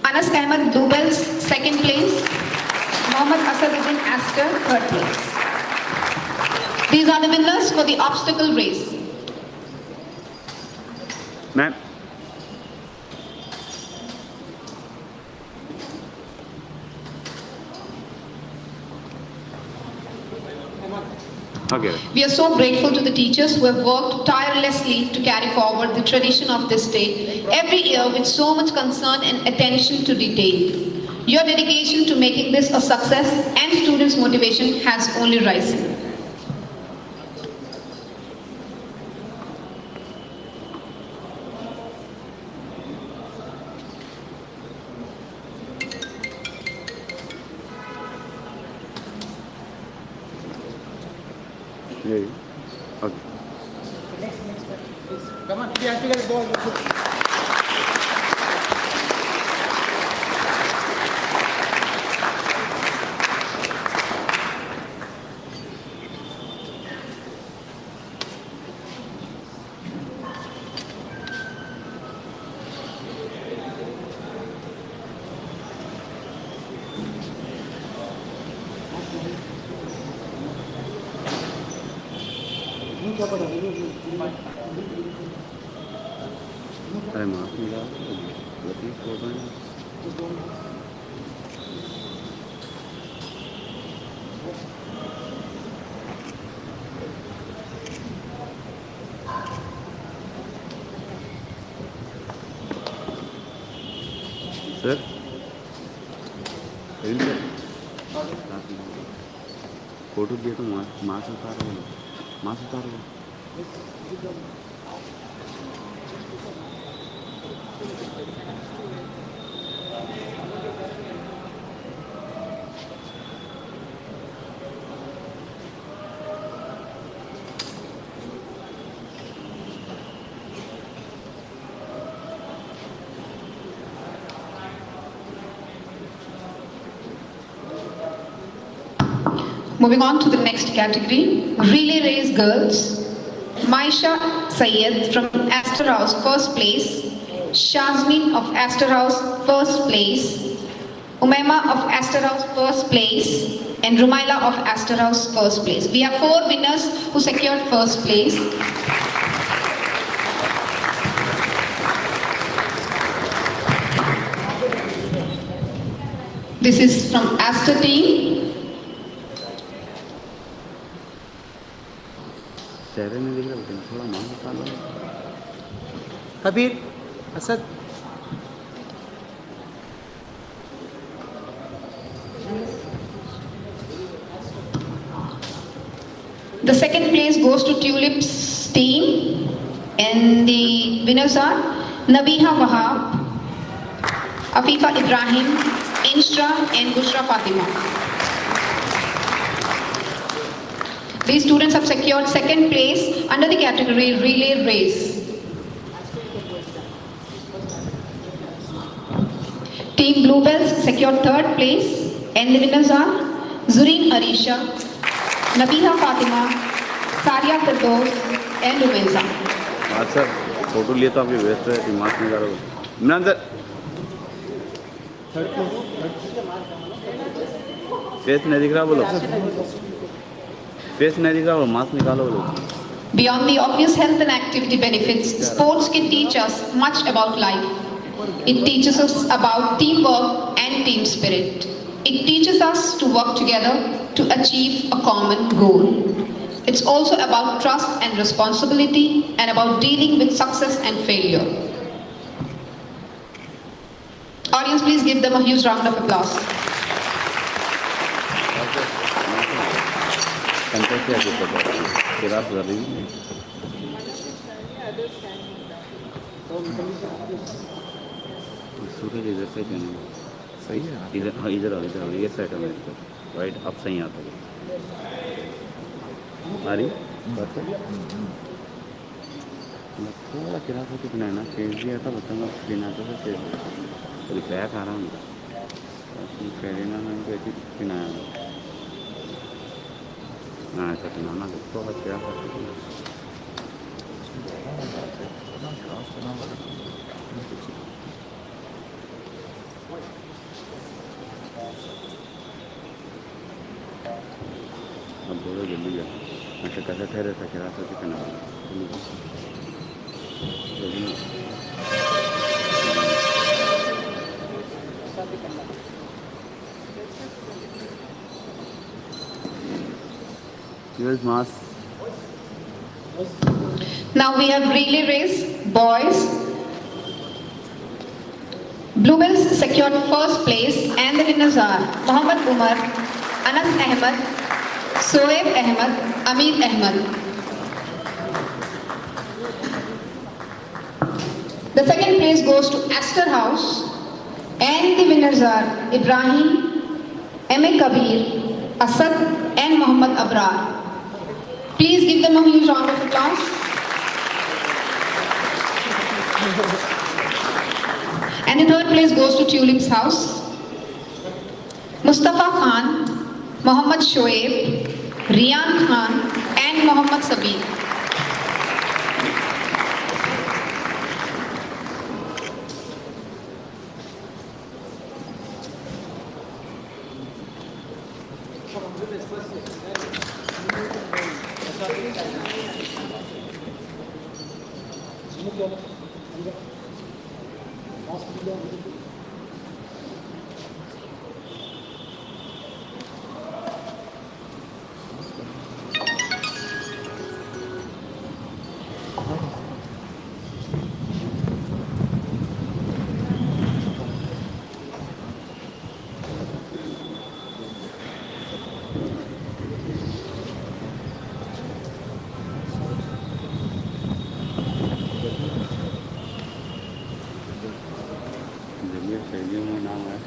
Anas Ahmed Dubels, second place. Mohammad Asaduddin Astor, third place. These are the winners for the obstacle race. Ma'am. Okay. We are so grateful to the teachers who have worked tirelessly to carry forward the tradition of this day every year with so much concern and attention to detail. Your dedication to making this a success and students' motivation has only risen. Yeah. Okay. Come on, you have to get the ball. अरे माफ मिला गलती हो गई sir photo दिया तो mask उतार लो Moving on to the next category, relay race girls. Maisha Sayed from Astor House, first place. Shazmin of Astor House, first place. Umaima of Astor House, first place. And Rumaila of Astor House, first place. We have 4 winners who secured first place. This is from Astor team. चेहरे में दिख रहा है थोड़ा mask उतार लो Kabir Asad The second place goes to Tulips team, and the winners are Nabiha Wahab, Afifa Ibrahim, Inshra and Bushra Fatima. These students have secured second place under the category Relay Race. Team Bluebells secured third place and the winners are Zureen Arisha, Nabiha Fatima, Saria Firdaus and Rumeza. हाँ sir photo लिए तो आपकी व्यस्त है दिमाग में करो Imran sir face नहीं दिख रहा बोलो फेस नहीं दिख रहा बोलो मास्क निकालो बोलो Beyond the obvious health and activity benefits, sports can teach us much about life. It teaches us about teamwork and team spirit. It teaches us to work together to achieve a common goal. It's also about trust and responsibility and about dealing with success and failure. Audience, please give them a huge round of applause. सूरज इधर से जाने सही है इधर हाँ इधर आओ ये साइड है मेरे को राइट अब सही आता है आ रही बात है थोड़ा किरा था कितना है ना फेस भी आता बताऊँगा बिना तो फेस थोड़ी बैक आ रहा हूँ फेरिना में को ऐसी बिना ना ऐसा बिना ना थोड़ा किरा था अब बोलो जल्दी जा ऐसे कैसे ठहरे था किरा था कितना Here's mass. Now we have relay race, boys. Bluebells secured first place and the winners are Muhammad Umar, Anas Ahmed, Soeb Ahmed, Amir Ahmed. The second place goes to Astor House and the winners are Ibrahim, M.A. Kabir, Asad and Muhammad Abrar. Please give them a huge round of applause. And the third place goes to Tulip's House. Mustafa Khan, Muhammad Shoaib, Riyan Khan and Muhammad Sabir. Stadium में नाम है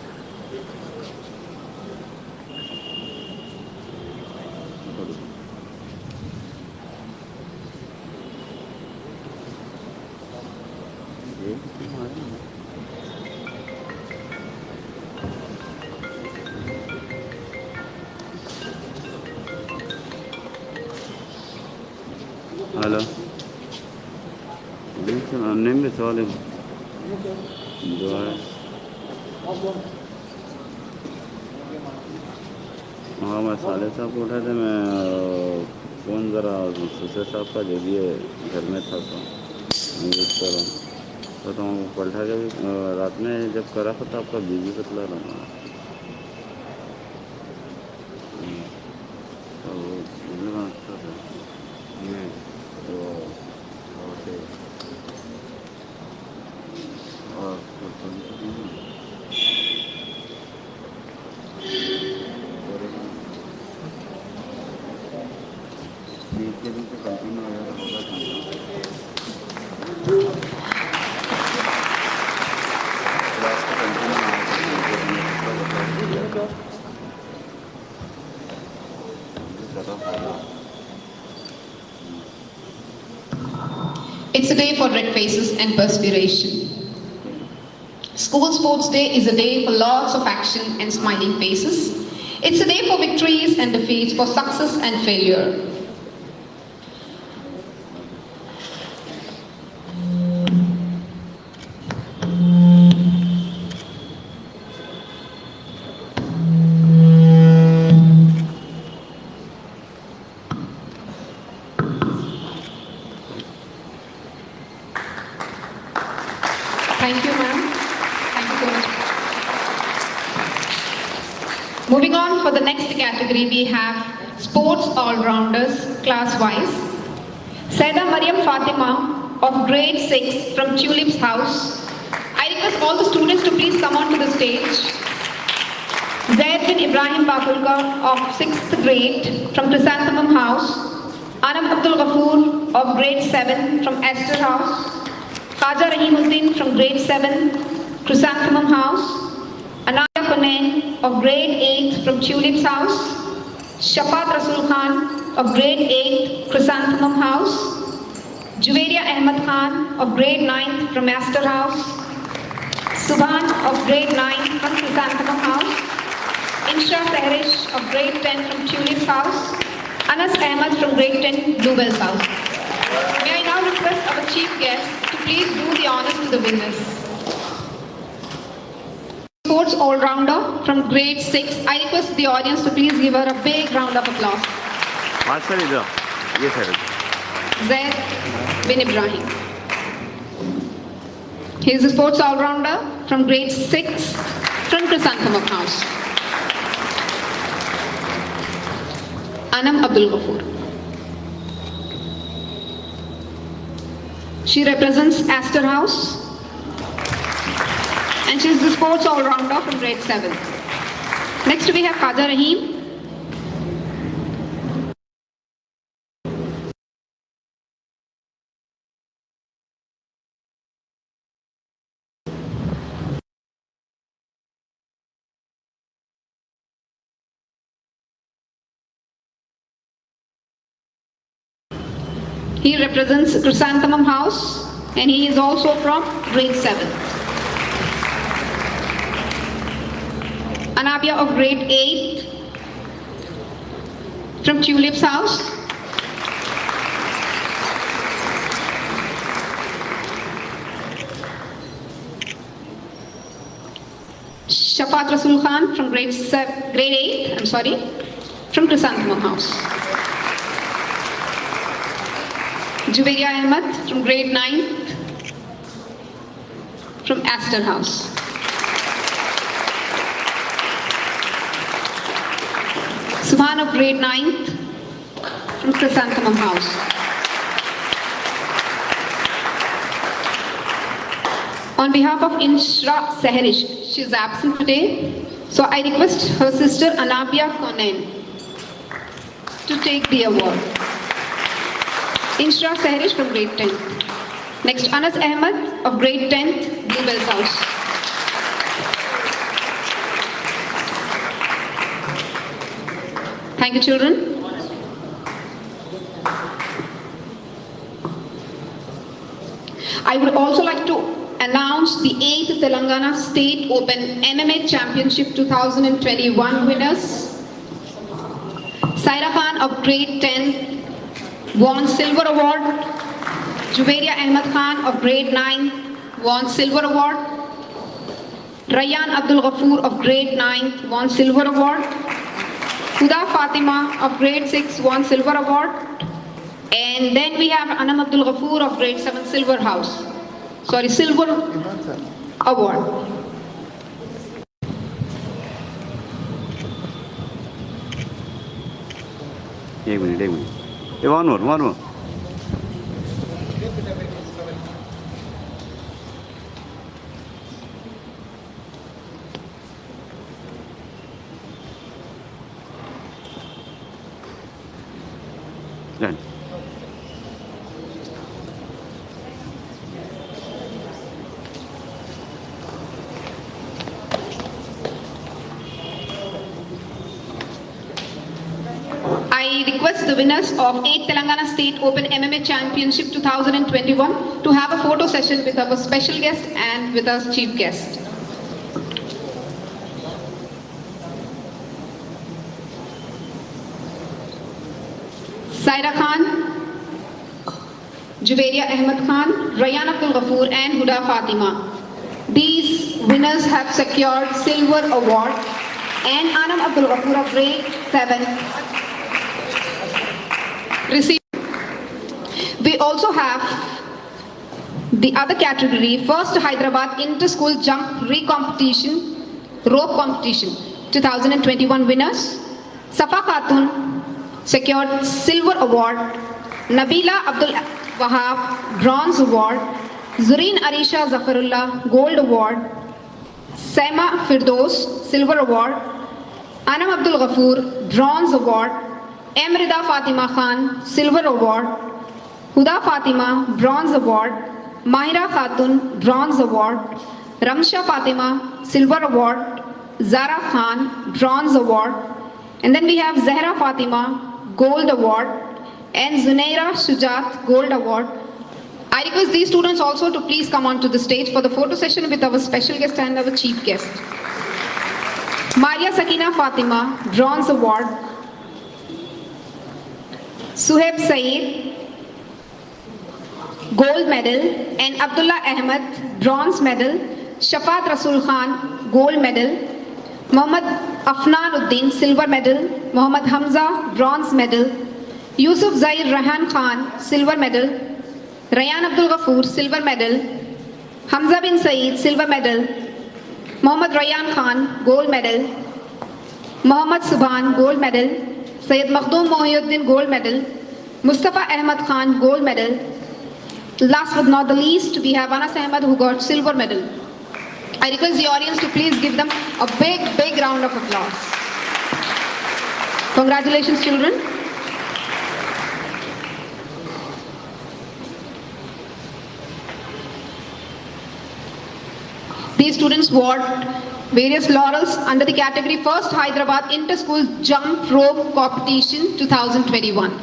hello name भी सवाल जो है हाँ मैं साले साहब को उठाए थे मैं फ़ोन ज़रा सुसर साहब का जो दिए घर में था तो मैं यूज कर रहा हूँ तो पलटा के भी रात में जब करा था तो आपका बिजी बतला रहा हूँ तो वो अच्छा था ये तो और के दिन से कंटिन्यू होगा क्लास का continue It's a day for red faces and perspiration. School Sports Day is a day for lots of action and smiling faces. It's a day for victories and defeats, for success and failure. Thank you, ma'am. Thank you so much. Moving on, for the next category, we have sports all-rounders, class-wise. Saida Mariam Fatima of grade 6 from Tulip's house. I request all the students to please come on to the stage. Zaid bin Ibrahim Bakulka of 6th grade from Chrysanthemum house. Anam Abdul Ghafoor of grade 7 from Esther house. Khaja Rahimuddin from grade 7, Chrysanthemum house. Anaya Kunain of grade 8 from Tulip's house. Shafat Rasul Khan of grade 8, Chrysanthemum house. Juveria Ahmad Khan of grade 9 from Astor house. Subhan of grade 9 from Chrysanthemum house. Insha Sehrish of grade 10 from Tulip's house. Anas Ahmad from grade 10, Bluebell's house. May I now request our chief guest to please do the honors to the winners. Sports all-rounder from grade 6. I request the audience to please give her a big round of applause. Zaid bin Ibrahim. He is a sports all-rounder from grade 6 from Chrysanthemum house. Anam Abdul Ghafoor. She represents Astor House and she is the sports all-rounder from grade 7. Next we have Khaja Rahim. He represents Chrysanthemum House and he is also from grade 7. Anabia of grade 8 from Tulip's house. Shafat Rasul Khan from grade 8, from Chrysanthemum house. Juveria Ahmad from grade 9 from Astor house. Subhan of grade 9 from Chrysanthemum house. On behalf of Inshra Sehrish, she is absent today, so I request her sister Anabia Konen to take the award. Inshra Sehrish from grade 10th. Next, Anas Ahmad of grade 10th, Bluebell's house. Thank you, children. I would also like to announce the 8th Telangana State Open MMA Championship 2021 winners. Saira Khan of grade 10 won silver award. Juveria Ahmad Khan of grade 9 won silver award. Rayyan Abdul Ghafoor of grade 9 won silver award. Huda Fatima of grade 6 won silver award. And then we have Anam Abdul Ghafoor of grade 7 silver award. एक minute one more. Done. I request the winners of 8th Telangana State Open MMA Championship 2021 to have a photo session with our special guest and with our chief guest. Saira Khan, Juwairiya Ahmed Khan, Rayyan Abdul Ghafoor and Huda Fatima. These winners have secured silver award and Anam Abdul Ghafoor of grade 7 received. We also have the other category, first Hyderabad Inter-School Jump Rope Competition 2021 winners. Safa Khatun secured silver award, Nabila Abdul Wahab bronze award, Zureen Arisha Zafarullah gold award, Saima Firdos silver award, Anam Abdul Ghafoor bronze award, Rida Fatima Khan silver award, Huda Fatima bronze award, Mahira Khatun bronze award, Ramsha Fatima silver award, Zara Khan bronze award, and then we have Zahra Fatima gold award and Zunaira Shujat gold award. I request these students also to please come on to the stage for the photo session with our special guest and our chief guest. Maria Sakina Fatima bronze award, Suhaib Saeed gold medal and Abdullah Ahmed bronze medal, Shafat Rasul Khan gold medal, Muhammad Afnan Uddin silver medal, Muhammad Hamza bronze medal, Yusuf Zair Rahan Khan silver medal, Rayyan Abdul Ghafoor silver medal, Hamza bin Saeed silver medal, Muhammad Rayyan Khan gold medal, Muhammad Subhan gold medal, Sayyid Makhdoom Mohiuddin gold medal, Mustafa Ahmad Khan gold medal. Last but not the least, we have Anas Ahmed who got silver medal. I request the audience to please give them a big round of applause. Congratulations, children. These students won various laurels under the category First Hyderabad Inter-School Jump Rope Competition 2021.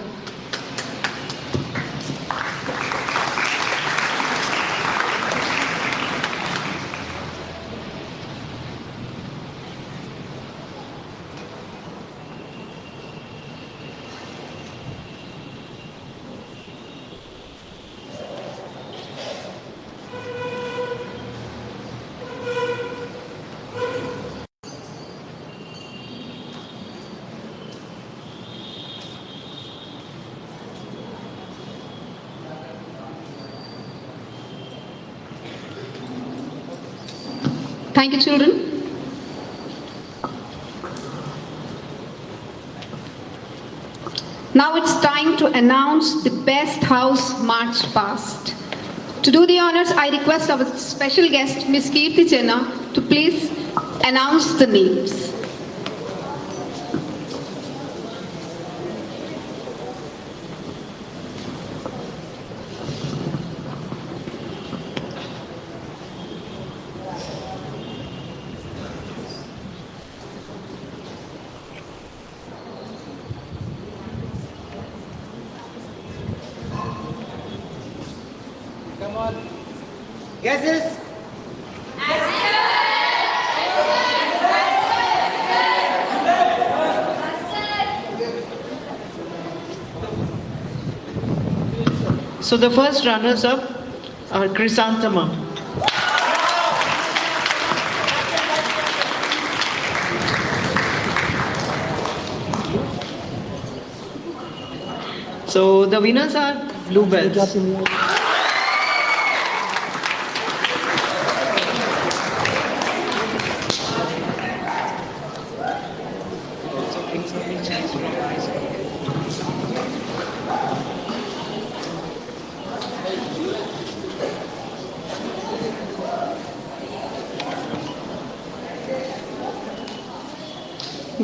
Thank you, children. Now it's time to announce the Best House March Past. To do the honors, I request our special guest, Ms. Kirti Chenna, to please announce the names. Come on. Guesses? So the first runners-up are Chrysanthemum. So the winners are Bluebells.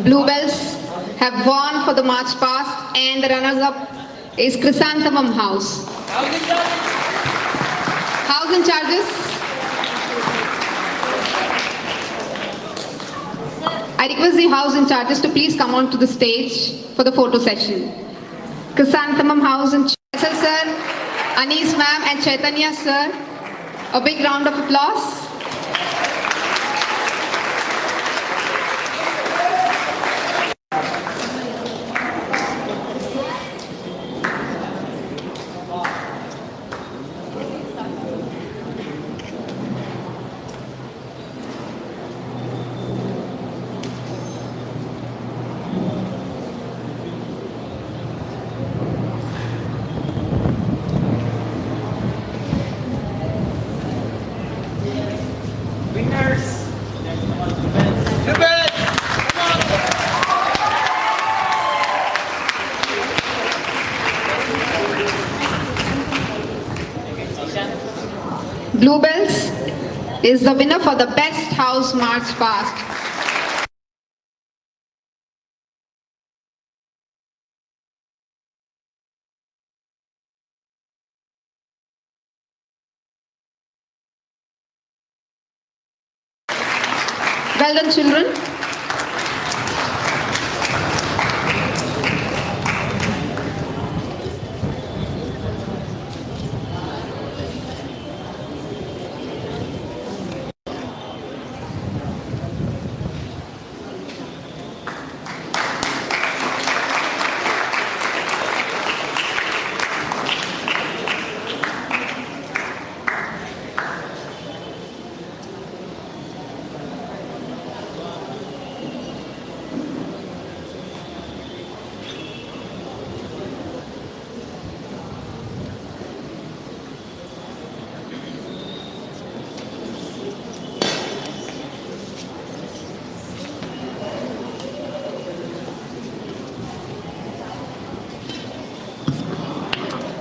Bluebells have won for the March Past, and the runners-up is Chrysanthemum House. House in charges. I request the house in charges to please come on to the stage for the photo session. Chrysanthemum House and Faisal sir, Anis ma'am and Chaitanya sir. A big round of applause. Winners. Bluebells. Bluebells is the winner for the best house march past. Well done, children.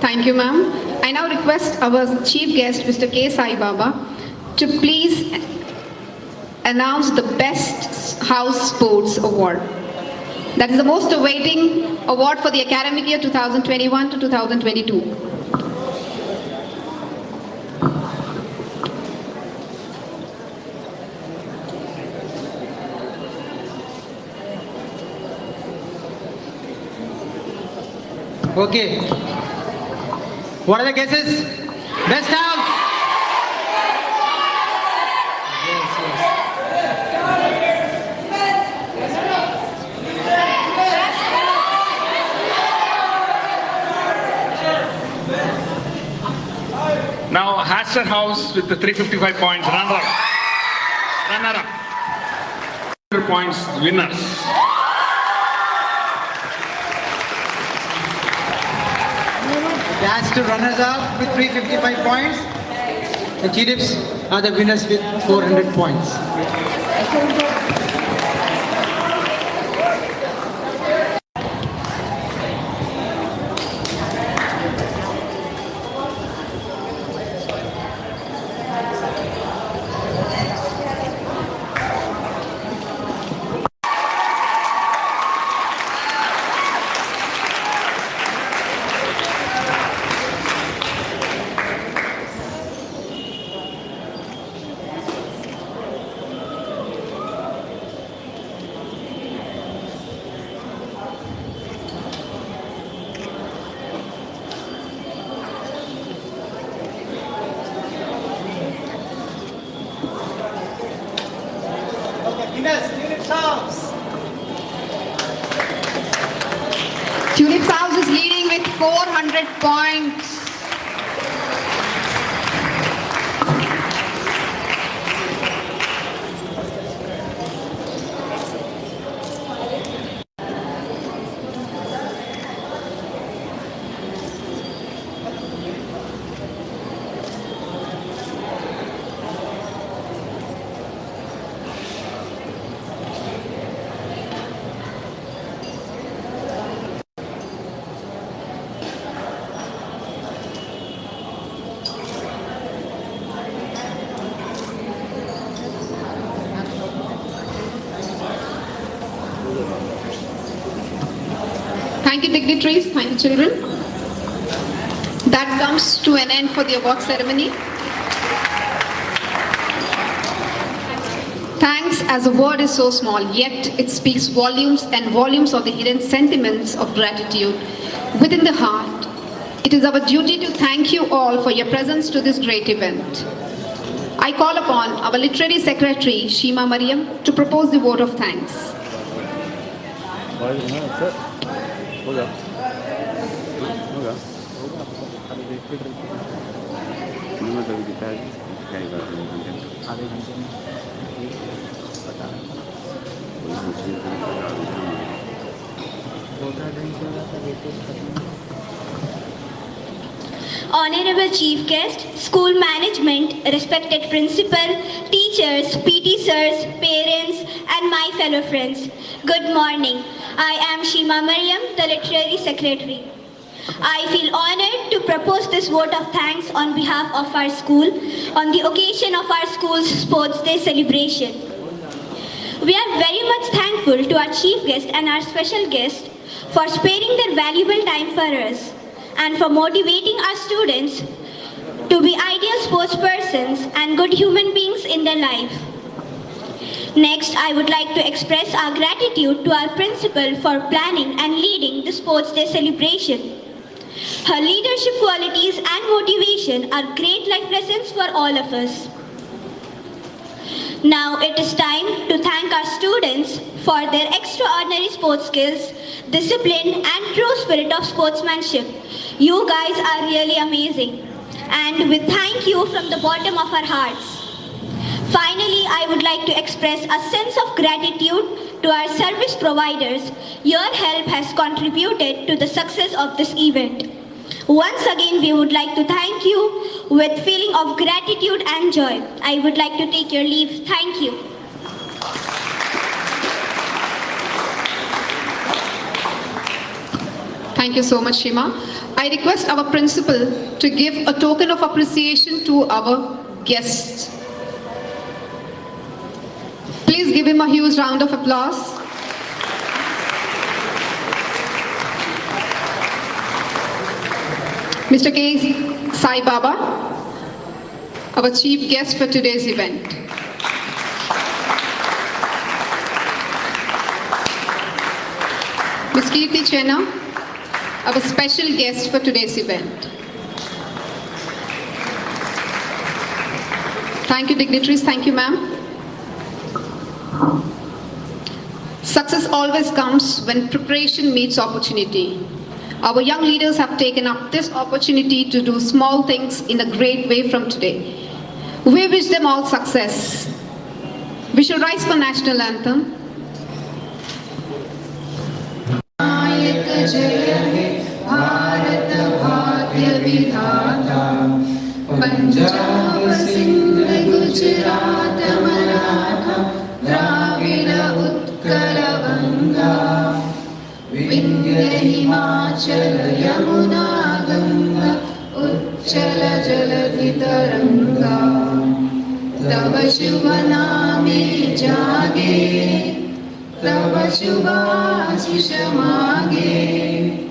Thank you, ma'am. I now request our chief guest, Mr. K. Sai Baba, to please announce the Best House Sports Award. That is the most awaiting award for the academic year 2021 to 2022. Okay. What are the guesses? Best house. Now, Hatcher House with the 355 points, runner-up. Runner-up. 100 points, winners. That's to runners-up with 355 points. The Chirips are the winners with 400 points. Tulips House. Tulips House is leading with 400 points. Thank you, dignitaries. Thank you, children. That comes to an end for the award ceremony. Thanks, as a word is so small, yet it speaks volumes and volumes of the hidden sentiments of gratitude within the heart, it is our duty to thank you all for your presence to this great event. I call upon our Literary Secretary, Shima Mariam, to propose the vote of thanks. Sir हो गया मैं कभी दिखाया क्या बात है आधे घंटे में पता Honorable Chief Guest, School Management, respected Principal, teachers, PT sirs, parents, and my fellow friends. Good morning. I am Shima Mariam, the Literary Secretary. I feel honored to propose this vote of thanks on behalf of our school on the occasion of our school's Sports Day celebration. We are very much thankful to our Chief Guest and our special guest for sparing their valuable time for us and for motivating our students to be ideal sports persons and good human beings in their life. Next, I would like to express our gratitude to our principal for planning and leading the Sports Day celebration. Her leadership qualities and motivation are great life lessons for all of us. Now it is time to thank our students for their extraordinary sports skills, discipline, and true spirit of sportsmanship. You guys are really amazing, and we thank you from the bottom of our hearts. Finally, I would like to express a sense of gratitude to our service providers. Your help has contributed to the success of this event. Once again, we would like to thank you with feeling of gratitude and joy. I would like to take your leave. Thank you. Thank you so much, Shima. I request our principal to give a token of appreciation to our guests. Please give him a huge round of applause. Mr. K. Sai Baba, our chief guest for today's event. Ms. Kirti Chenna, our special guest for today's event. Thank you, dignitaries. Thank you, ma'am. Success always comes when preparation meets opportunity. Our young leaders have taken up this opportunity to do small things in a great way from today. We wish them all success. We shall rise for national anthem. Punjab, Sindh, Gujarat, Maratha, Dravida, Utkala, Ganga, Vindhya, Himachal, Yamuna, Ganga, Uchala, Jaladhi, Taranga. Tava Shubha Name Jage, Tava Shubha Ashish Mage,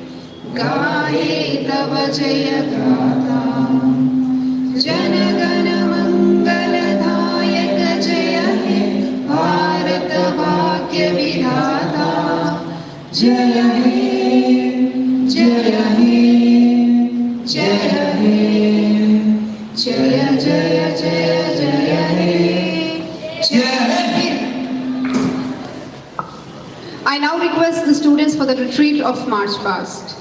Gaye Tava Jaya Gata. Jana Gana मंगल दायक जय हे भारत भाग्य विधाता जय हे जय हे जय हे जय जय जय जय हे जय हे. I now request the students for the retreat of March Past.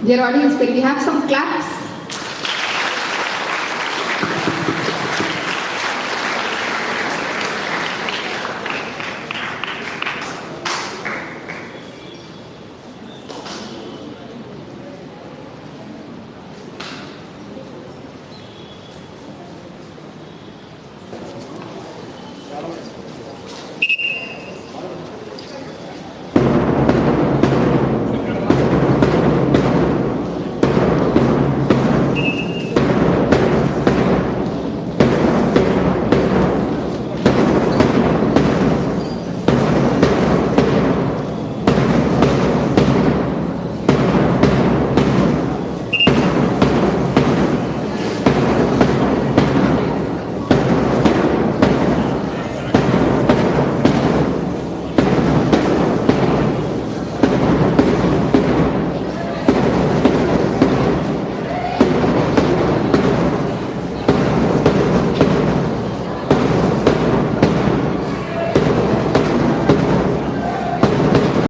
Dear audience, can we have some claps? Hello.